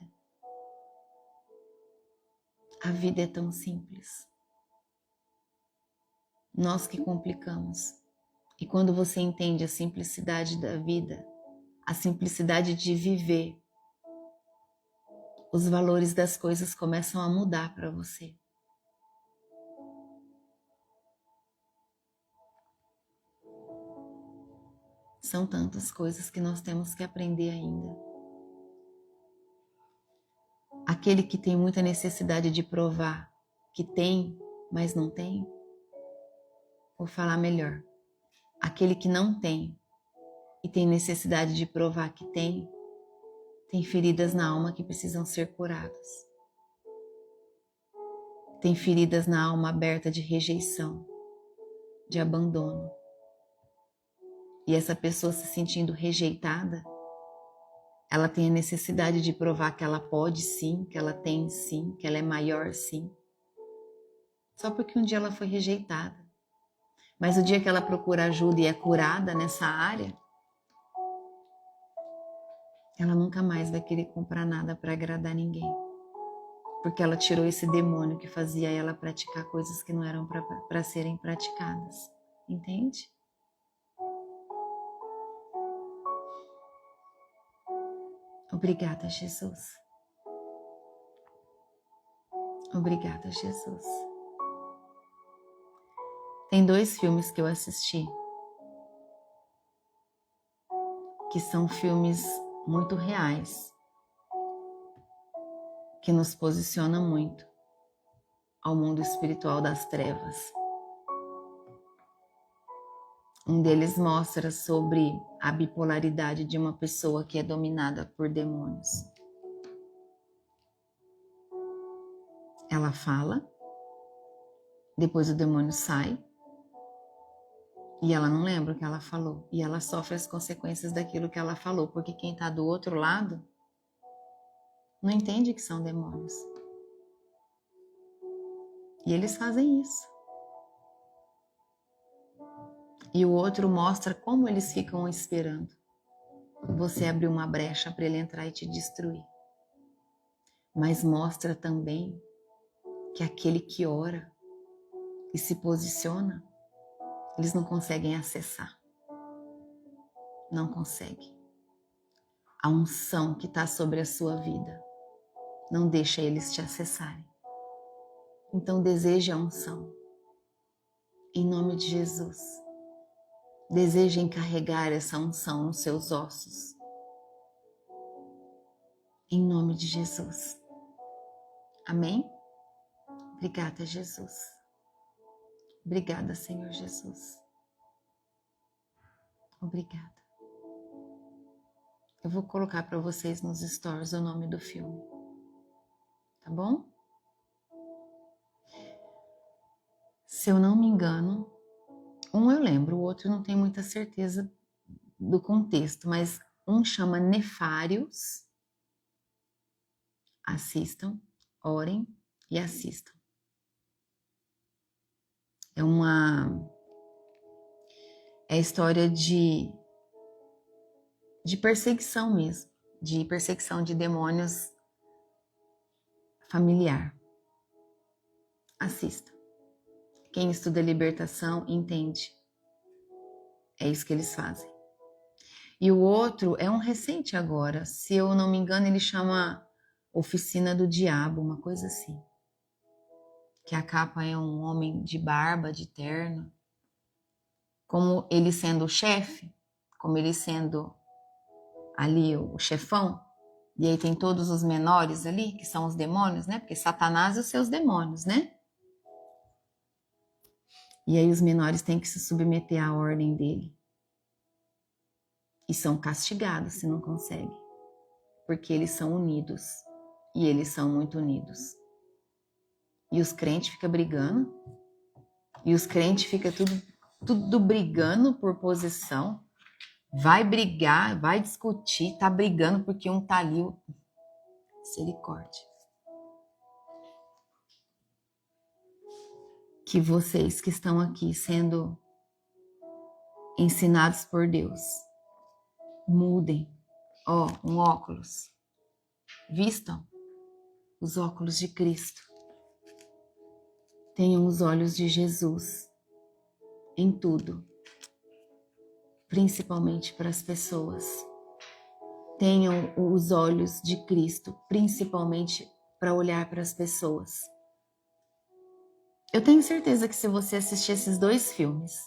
A vida é tão simples. Nós que complicamos. E quando você entende a simplicidade da vida, a simplicidade de viver, os valores das coisas começam a mudar para você. São tantas coisas que nós temos que aprender ainda. Aquele que tem muita necessidade de provar que tem, mas não tem, vou falar melhor. Aquele que não tem e tem necessidade de provar que tem feridas na alma que precisam ser curadas. Tem feridas na alma aberta de rejeição, de abandono. E essa pessoa se sentindo rejeitada, ela tem a necessidade de provar que ela pode sim, que ela tem sim, que ela é maior sim. Só porque um dia ela foi rejeitada. Mas o dia que ela procura ajuda e é curada nessa área, ela nunca mais vai querer comprar nada para agradar ninguém. Porque ela tirou esse demônio que fazia ela praticar coisas que não eram para serem praticadas. Entende? Obrigada, Jesus. Obrigada, Jesus. Tem 2 filmes que eu assisti que são filmes muito reais, que nos posicionam muito ao mundo espiritual das trevas. Um deles mostra sobre a bipolaridade de uma pessoa que é dominada por demônios. Ela fala, depois o demônio sai e ela não lembra o que ela falou. E ela sofre as consequências daquilo que ela falou, porque quem está do outro lado não entende que são demônios. E eles fazem isso. E o outro mostra como eles ficam esperando você abrir uma brecha para ele entrar e te destruir. Mas mostra também que aquele que ora e se posiciona, eles não conseguem acessar. Não conseguem. A unção que está sobre a sua vida não deixa eles te acessarem. Então deseje a unção. Em nome de Jesus. Deseje encarregar essa unção nos seus ossos. Em nome de Jesus. Amém? Obrigada, Jesus. Obrigada, Senhor Jesus. Obrigada. Eu vou colocar para vocês nos stories o nome do filme. Tá bom? Se eu não me engano, um eu lembro, o outro eu não tenho muita certeza do contexto, mas Um chama Nefários. Assistam, orem e assistam. É história de perseguição mesmo, de perseguição de demônios familiar. Assista. Quem estuda libertação entende. É isso que eles fazem. E o outro é um recente agora. Se eu não me engano, ele chama Oficina do Diabo, uma coisa assim. Que a capa é um homem de barba, de terno. Como ele sendo o chefe, como ele sendo ali o chefão, e aí tem todos os menores ali, que são os demônios, né? Porque Satanás e os seus demônios, né? E aí os menores têm que se submeter à ordem dele. E são castigados se não conseguem. Porque eles são unidos. E eles são muito unidos. E os crentes ficam brigando. E os crentes ficam tudo brigando por posição. Vai brigar, vai discutir, tá brigando porque um tá ali. Misericórdia. Que vocês que estão aqui sendo ensinados por Deus, mudem. Um óculos. Vistam os óculos de Cristo. Tenham os olhos de Jesus em tudo, principalmente para as pessoas. Tenham os olhos de Cristo, principalmente para olhar para as pessoas. Eu tenho certeza que se você assistir esses 2 filmes,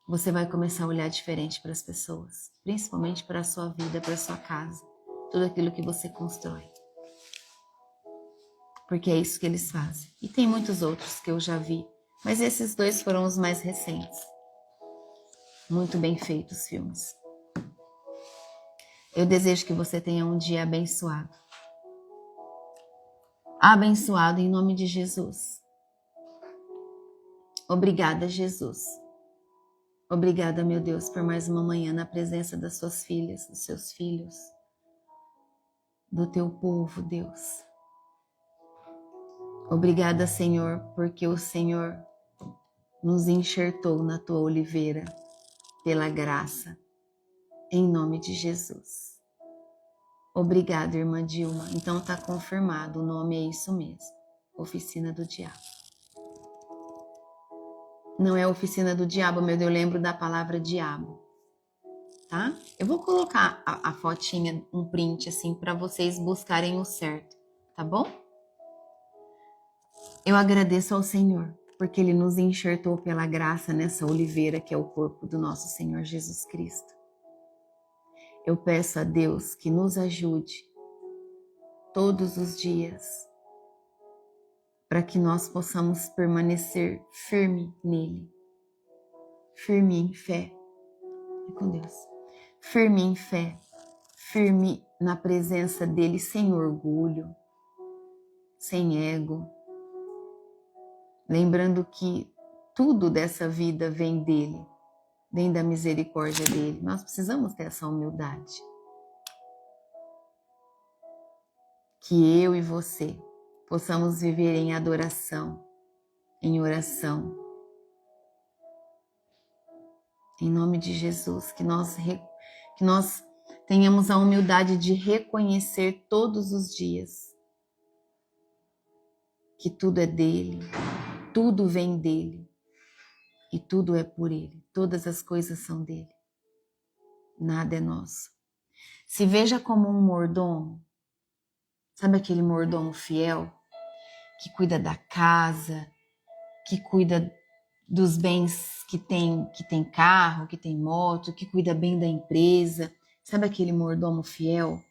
você vai começar a olhar diferente para as pessoas, principalmente para a sua vida, para a sua casa, tudo aquilo que você constrói. Porque é isso que eles fazem. E tem muitos outros que eu já vi, mas esses 2 foram os mais recentes. Muito bem feitos filmes. Eu desejo que você tenha um dia abençoado. Abençoado em nome de Jesus. Obrigada, Jesus. Obrigada, meu Deus, por mais uma manhã na presença das suas filhas, dos seus filhos, do teu povo, Deus. Obrigada, Senhor, porque o Senhor nos enxertou na tua oliveira pela graça, em nome de Jesus. Obrigada, irmã Dilma. Então está confirmado, o nome é isso mesmo, Oficina do Diabo. Não é Oficina do Diabo, meu Deus, eu lembro da palavra diabo, tá? Eu vou colocar a fotinha, um print assim, para vocês buscarem o certo, tá bom? Eu agradeço ao Senhor, porque Ele nos enxertou pela graça nessa oliveira que é o corpo do nosso Senhor Jesus Cristo. Eu peço a Deus que nos ajude todos os dias para que nós possamos permanecer firme nele, firme em fé, é com Deus, firme em fé, firme na presença dele, sem orgulho, sem ego, lembrando que tudo dessa vida vem dele, vem da misericórdia dele. Nós precisamos ter essa humildade. Que eu e você possamos viver em adoração, em oração. Em nome de Jesus, que nós tenhamos a humildade de reconhecer todos os dias que tudo é dele, tudo vem dele e tudo é por ele. Todas as coisas são dele. Nada é nosso. Se veja como um mordomo. Sabe aquele mordomo fiel que cuida da casa, que cuida dos bens que tem carro, que tem moto, que cuida bem da empresa? Sabe aquele mordomo fiel?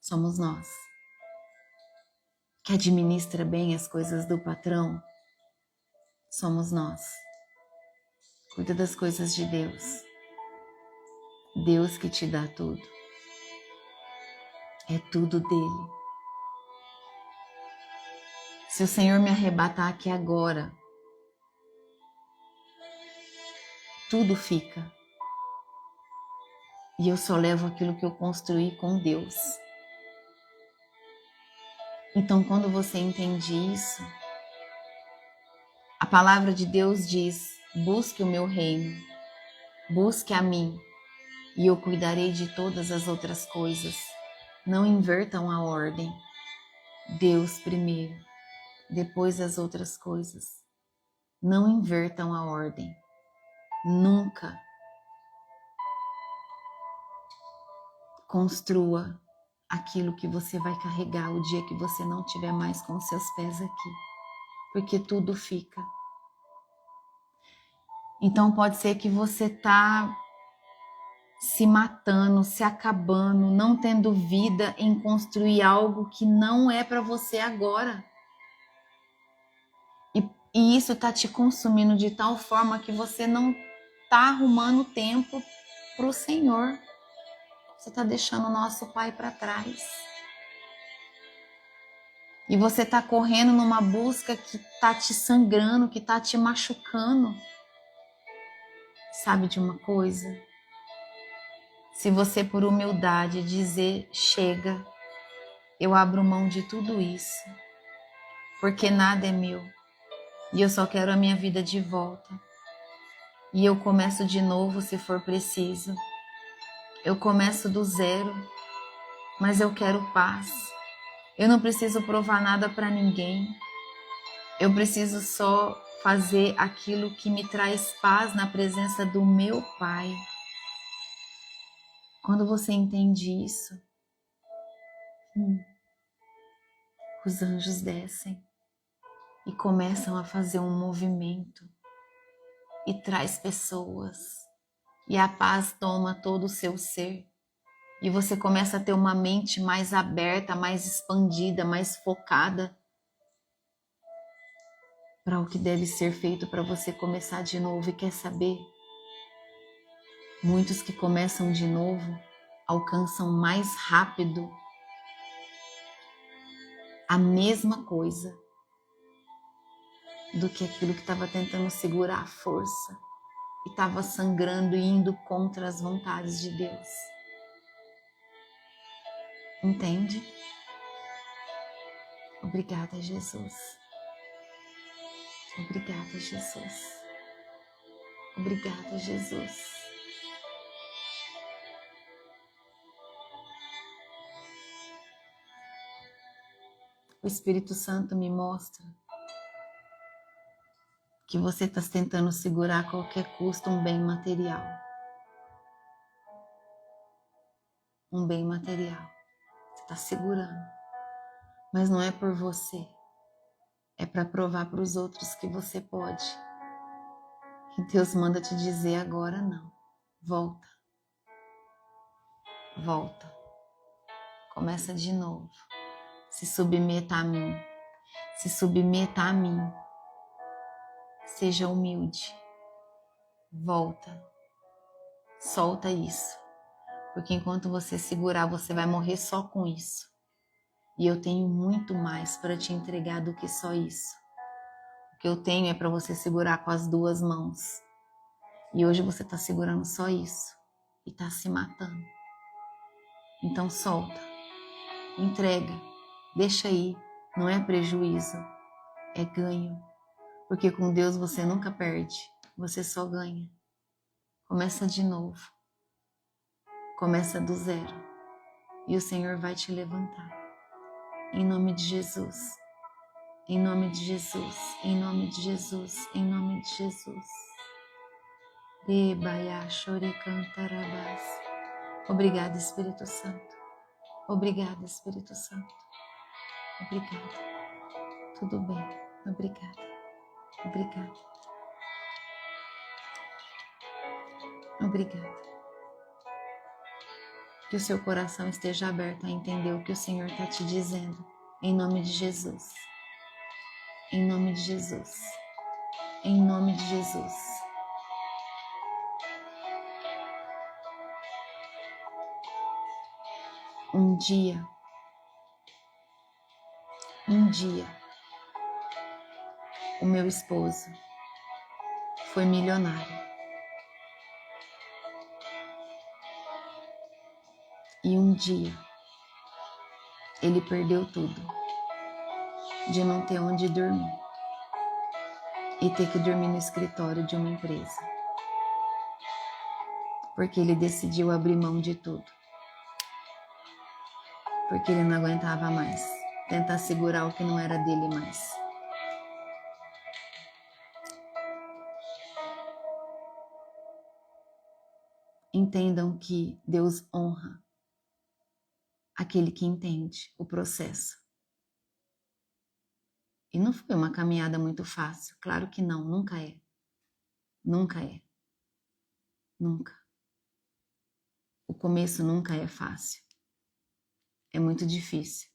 Somos nós. Que administra bem as coisas do patrão? Somos nós. Cuida das coisas de Deus. Deus que te dá tudo. É tudo dele. Se o Senhor me arrebatar aqui agora, tudo fica. E eu só levo aquilo que eu construí com Deus. Então, quando você entende isso, a palavra de Deus diz: busque o meu reino, busque a mim, e eu cuidarei de todas as outras coisas. Não invertam a ordem. Deus primeiro, depois as outras coisas. Não invertam a ordem. Nunca. Construa aquilo que você vai carregar o dia que você não estiver mais com seus pés aqui. Porque tudo fica. Então pode ser que você está se matando, se acabando, não tendo vida em construir algo que não é para você agora. E isso está te consumindo de tal forma que você não está arrumando tempo para o Senhor. Você está deixando o nosso Pai para trás. E você está correndo numa busca que está te sangrando, que está te machucando. Sabe de uma coisa? Se você, por humildade, dizer: chega, eu abro mão de tudo isso, porque nada é meu, e eu só quero a minha vida de volta. E eu começo de novo se for preciso. Eu começo do zero, mas eu quero paz. Eu não preciso provar nada para ninguém. Eu preciso só fazer aquilo que me traz paz na presença do meu Pai. Quando você entende isso, os anjos descem e começam a fazer um movimento e traz pessoas, e a paz toma todo o seu ser, e você começa a ter uma mente mais aberta, mais expandida, mais focada para o que deve ser feito para você começar de novo. E quer saber? Muitos que começam de novo alcançam mais rápido a mesma coisa do que aquilo que estava tentando segurar a força e estava sangrando e indo contra as vontades de Deus. Entende? Obrigada, Jesus. Obrigada, Jesus. Obrigada, Jesus. O Espírito Santo me mostra que você está tentando segurar a qualquer custo um bem material. Um bem material. Você está segurando. Mas não é por você. É para provar para os outros que você pode. E Deus manda te dizer agora: não. Volta. Volta. Começa de novo. Se submeta a mim. Se submeta a mim. Seja humilde. Volta. Solta isso. Porque enquanto você segurar, você vai morrer só com isso. E eu tenho muito mais para te entregar do que só isso. O que eu tenho é para você segurar com as duas mãos. E hoje você está segurando só isso. E está se matando. Então solta. Entrega. Deixa aí. Não é prejuízo. É ganho. Porque com Deus você nunca perde. Você só ganha. Começa de novo. Começa do zero. E o Senhor vai te levantar. Em nome de Jesus. Em nome de Jesus. Em nome de Jesus. Em nome de Jesus. Obrigada, Espírito Santo. Obrigada, Espírito Santo. Obrigada. Tudo bem. Obrigada. Obrigada. Obrigada. Que o seu coração esteja aberto a entender o que o Senhor está te dizendo. Em nome de Jesus. Em nome de Jesus. Em nome de Jesus. Um dia, o meu esposo foi milionário. dia ele perdeu tudo, de não ter onde dormir e ter que dormir no escritório de uma empresa, porque ele decidiu abrir mão de tudo, porque ele não aguentava mais tentar segurar o que não era dele mais. Entendam que Deus honra aquele que entende o processo. E não foi uma caminhada muito fácil, claro que não, nunca é. Nunca é. Nunca. O começo nunca é fácil. É muito difícil.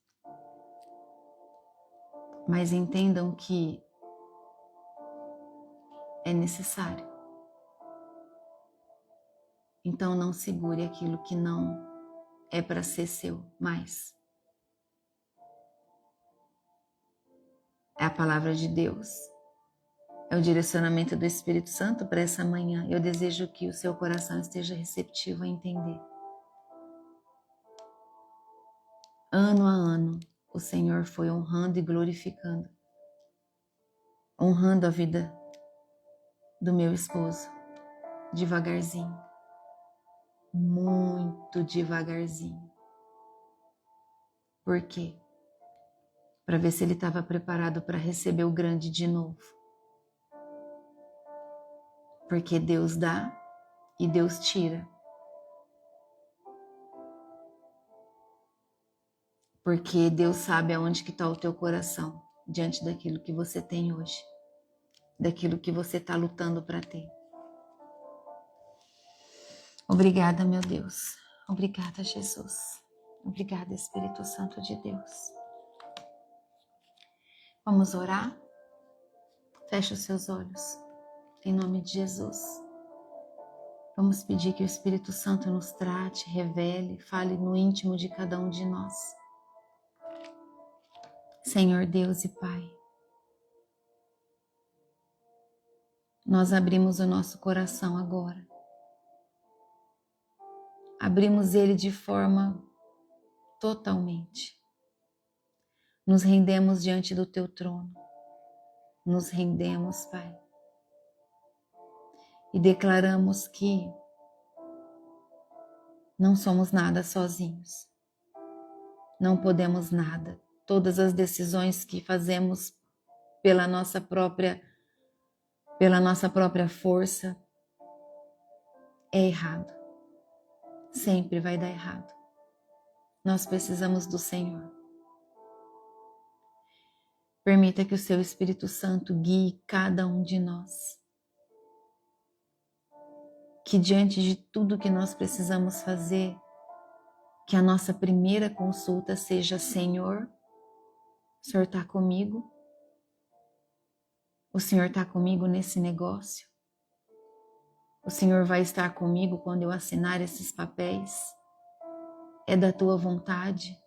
Mas entendam que é necessário. Então não segure aquilo que não é para ser seu mais. É a palavra de Deus. É o direcionamento do Espírito Santo para essa manhã. Eu desejo que o seu coração esteja receptivo a entender. Ano a ano, o Senhor foi honrando e glorificando. Honrando a vida do meu esposo. Devagarzinho. Muito devagarzinho. Por quê? Para ver se ele estava preparado para receber o grande de novo. Porque Deus dá e Deus tira. Porque Deus sabe aonde que está o teu coração diante daquilo que você tem hoje. Daquilo que você está lutando para ter. Obrigada, meu Deus. Obrigada, Jesus. Obrigada, Espírito Santo de Deus. Vamos orar? Feche os seus olhos. Em nome de Jesus. Vamos pedir que o Espírito Santo nos trate, revele, fale no íntimo de cada um de nós. Senhor Deus e Pai, nós abrimos o nosso coração agora. Abrimos ele de forma totalmente. Nos rendemos diante do Teu trono. Nos rendemos, Pai. E declaramos que não somos nada sozinhos. Não podemos nada. Todas as decisões que fazemos pela nossa própria força é errado. Sempre vai dar errado. Nós precisamos do Senhor. Permita que o Seu Espírito Santo guie cada um de nós. Que diante de tudo que nós precisamos fazer, que a nossa primeira consulta seja: Senhor, o Senhor está comigo? O Senhor está comigo nesse negócio? O Senhor vai estar comigo quando eu assinar esses papéis? É da Tua vontade?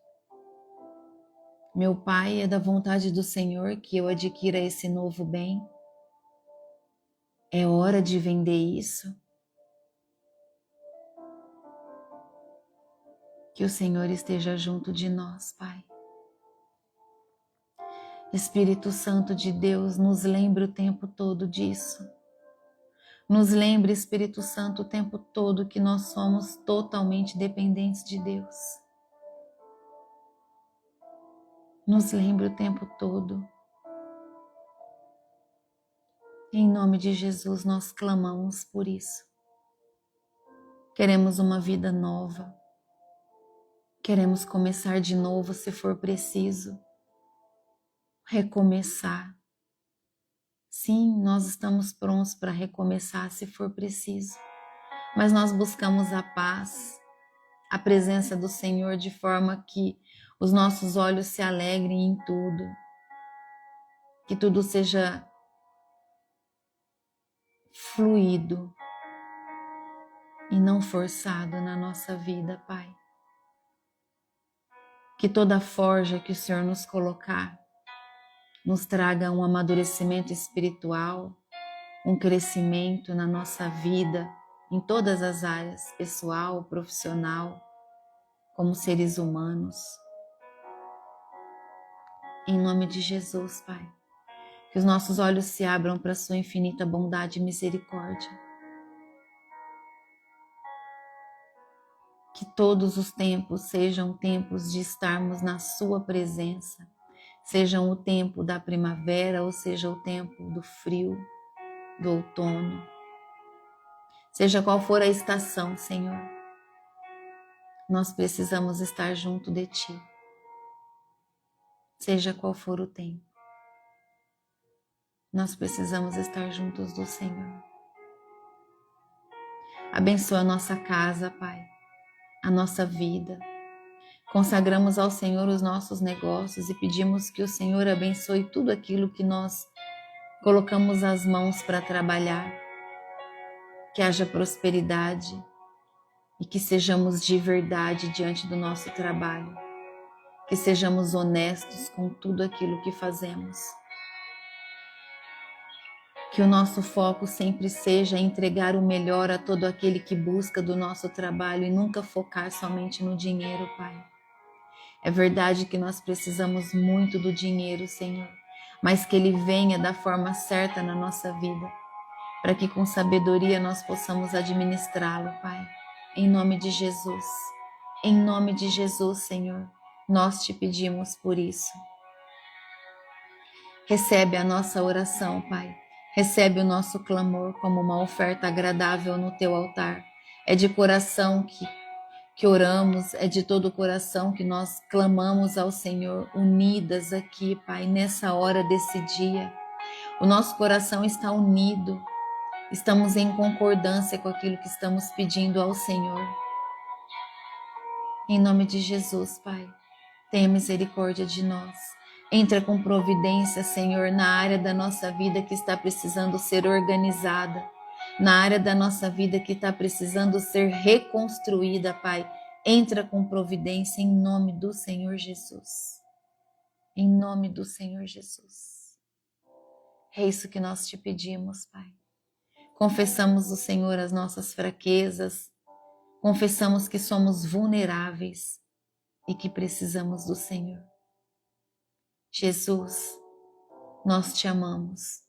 Meu Pai, é da vontade do Senhor que eu adquira esse novo bem? É hora de vender isso? Que o Senhor esteja junto de nós, Pai. Espírito Santo de Deus, nos lembre o tempo todo disso. Nos lembre, Espírito Santo, o tempo todo que nós somos totalmente dependentes de Deus. Nos lembre o tempo todo. Em nome de Jesus, nós clamamos por isso. Queremos uma vida nova. Queremos começar de novo se for preciso. Recomeçar. Sim, nós estamos prontos para recomeçar se for preciso. Mas nós buscamos a paz, a presença do Senhor de forma que os nossos olhos se alegrem em tudo. Que tudo seja fluido e não forçado na nossa vida, Pai. Que toda forja que o Senhor nos colocar nos traga um amadurecimento espiritual, um crescimento na nossa vida, em todas as áreas, pessoal, profissional, como seres humanos. Em nome de Jesus, Pai, que os nossos olhos se abram para a sua infinita bondade e misericórdia. Que todos os tempos sejam tempos de estarmos na sua presença, sejam o tempo da primavera ou seja o tempo do frio, do outono. Seja qual for a estação, Senhor, nós precisamos estar junto de Ti. Seja qual for o tempo, nós precisamos estar juntos do Senhor. Abençoa a nossa casa, Pai, a nossa vida. Consagramos ao Senhor os nossos negócios e pedimos que o Senhor abençoe tudo aquilo que nós colocamos as mãos para trabalhar. Que haja prosperidade e que sejamos de verdade diante do nosso trabalho. Que sejamos honestos com tudo aquilo que fazemos. Que o nosso foco sempre seja entregar o melhor a todo aquele que busca do nosso trabalho e nunca focar somente no dinheiro, Pai. É verdade que nós precisamos muito do dinheiro, Senhor, mas que ele venha da forma certa na nossa vida, para que com sabedoria nós possamos administrá-lo, Pai. Em nome de Jesus, Senhor, nós te pedimos por isso. Recebe a nossa oração, Pai. Recebe o nosso clamor como uma oferta agradável no teu altar. É de coração que oramos, é de todo o coração que nós clamamos ao Senhor, unidas aqui, Pai, nessa hora desse dia. O nosso coração está unido, estamos em concordância com aquilo que estamos pedindo ao Senhor. Em nome de Jesus, Pai, tenha misericórdia de nós. Entra com providência, Senhor, na área da nossa vida que está precisando ser organizada, na área da nossa vida que está precisando ser reconstruída, Pai. Entra com providência em nome do Senhor Jesus. Em nome do Senhor Jesus. É isso que nós te pedimos, Pai. Confessamos ao Senhor as nossas fraquezas, confessamos que somos vulneráveis e que precisamos do Senhor. Jesus, nós te amamos.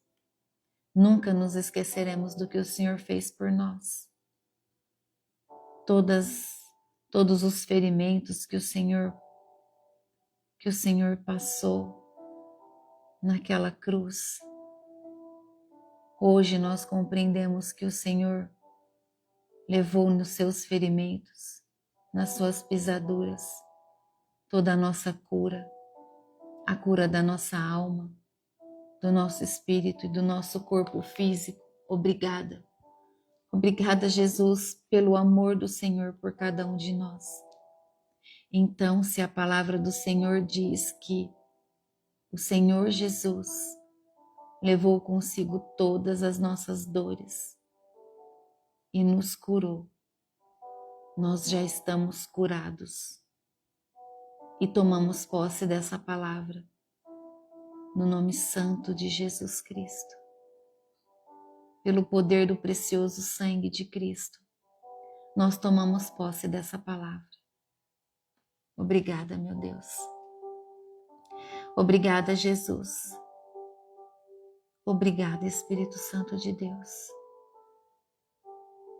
Nunca nos esqueceremos do que o Senhor fez por nós. Todos os ferimentos que o Senhor passou naquela cruz. Hoje nós compreendemos que o Senhor levou nos seus ferimentos, nas suas pisaduras, toda a nossa cura, a cura da nossa alma, do nosso espírito e do nosso corpo físico. Obrigada. Obrigada, Jesus, pelo amor do Senhor por cada um de nós. Então, se a palavra do Senhor diz que o Senhor Jesus levou consigo todas as nossas dores e nos curou, nós já estamos curados e tomamos posse dessa palavra no nome santo de Jesus Cristo. Pelo poder do precioso sangue de Cristo, nós tomamos posse dessa palavra. Obrigada, meu Deus. Obrigada, Jesus. Obrigada, Espírito Santo de Deus.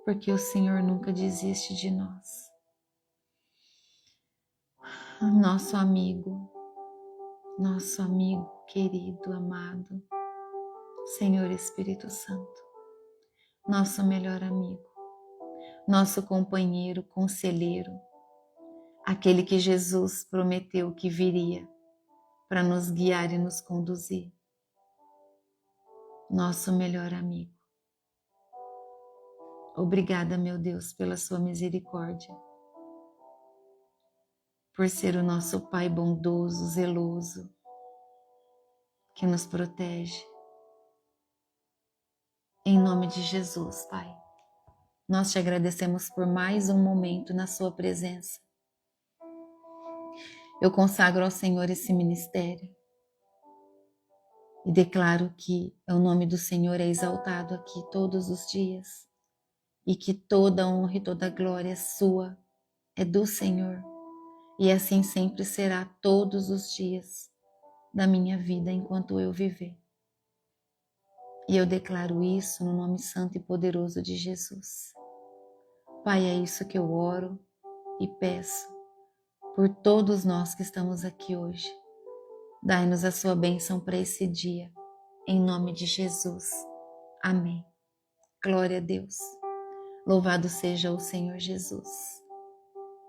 Porque o Senhor nunca desiste de nós. Nosso amigo querido, amado, Senhor Espírito Santo, nosso melhor amigo, nosso companheiro, conselheiro, aquele que Jesus prometeu que viria para nos guiar e nos conduzir. Nosso melhor amigo. Obrigada, meu Deus, pela sua misericórdia, por ser o nosso Pai bondoso, zeloso, que nos protege. Em nome de Jesus, Pai, nós te agradecemos por mais um momento na sua presença. Eu consagro ao Senhor esse ministério e declaro que o nome do Senhor é exaltado aqui todos os dias e que toda honra e toda glória é sua, é do Senhor. E assim sempre será todos os dias da minha vida enquanto eu viver. E eu declaro isso no nome santo e poderoso de Jesus. Pai, é isso que eu oro e peço por todos nós que estamos aqui hoje. Dai-nos a sua bênção para esse dia, em nome de Jesus. Amém. Glória a Deus. Louvado seja o Senhor Jesus.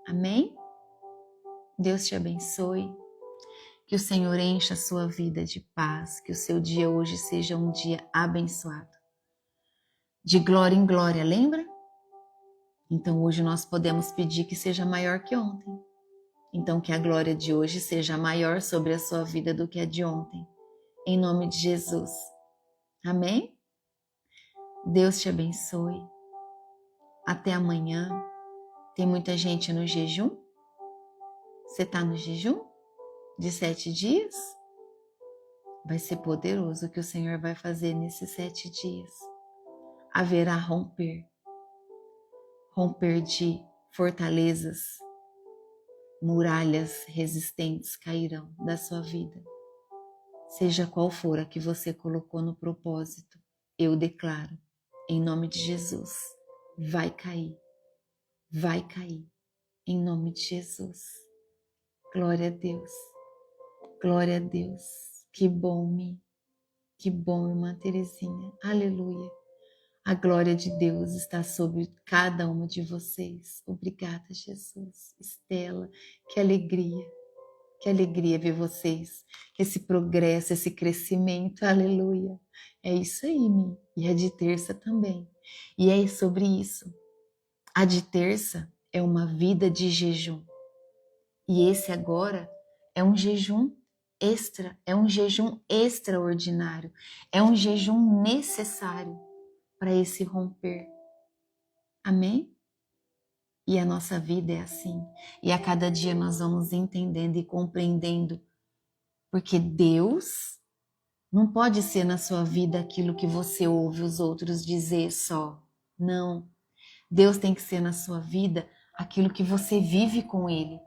Amém? Deus te abençoe. Que o Senhor encha a sua vida de paz, que o seu dia hoje seja um dia abençoado. De glória em glória, lembra? Então hoje nós podemos pedir que seja maior que ontem. Então que a glória de hoje seja maior sobre a sua vida do que a de ontem. Em nome de Jesus. Amém? Deus te abençoe. Até amanhã. Tem muita gente no jejum? Você está no jejum? De 7 dias? Vai ser poderoso o que o Senhor vai fazer nesses 7 dias. Haverá romper de fortalezas, muralhas resistentes cairão da sua vida. Seja qual for a que você colocou no propósito, eu declaro, em nome de Jesus, vai cair, em nome de Jesus. Glória a Deus, glória a Deus. Que bom, irmã Terezinha, aleluia. A glória de Deus está sobre cada uma de vocês. Obrigada, Jesus. Estela, que alegria ver vocês. Esse progresso, esse crescimento, aleluia. É isso aí, Mi. E a de terça também. E é sobre isso. A de terça é uma vida de jejum. E esse agora é um jejum extra, é um jejum extraordinário, é um jejum necessário para esse romper. Amém? E a nossa vida é assim. E a cada dia nós vamos entendendo e compreendendo. Porque Deus não pode ser na sua vida aquilo que você ouve os outros dizer só. Não. Deus tem que ser na sua vida aquilo que você vive com Ele.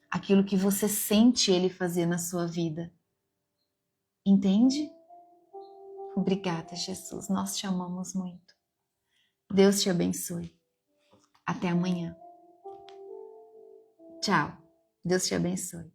Aquilo que você sente Ele fazer na sua vida. Entende? Obrigada, Jesus. Nós te amamos muito. Deus te abençoe. Até amanhã. Tchau. Deus te abençoe.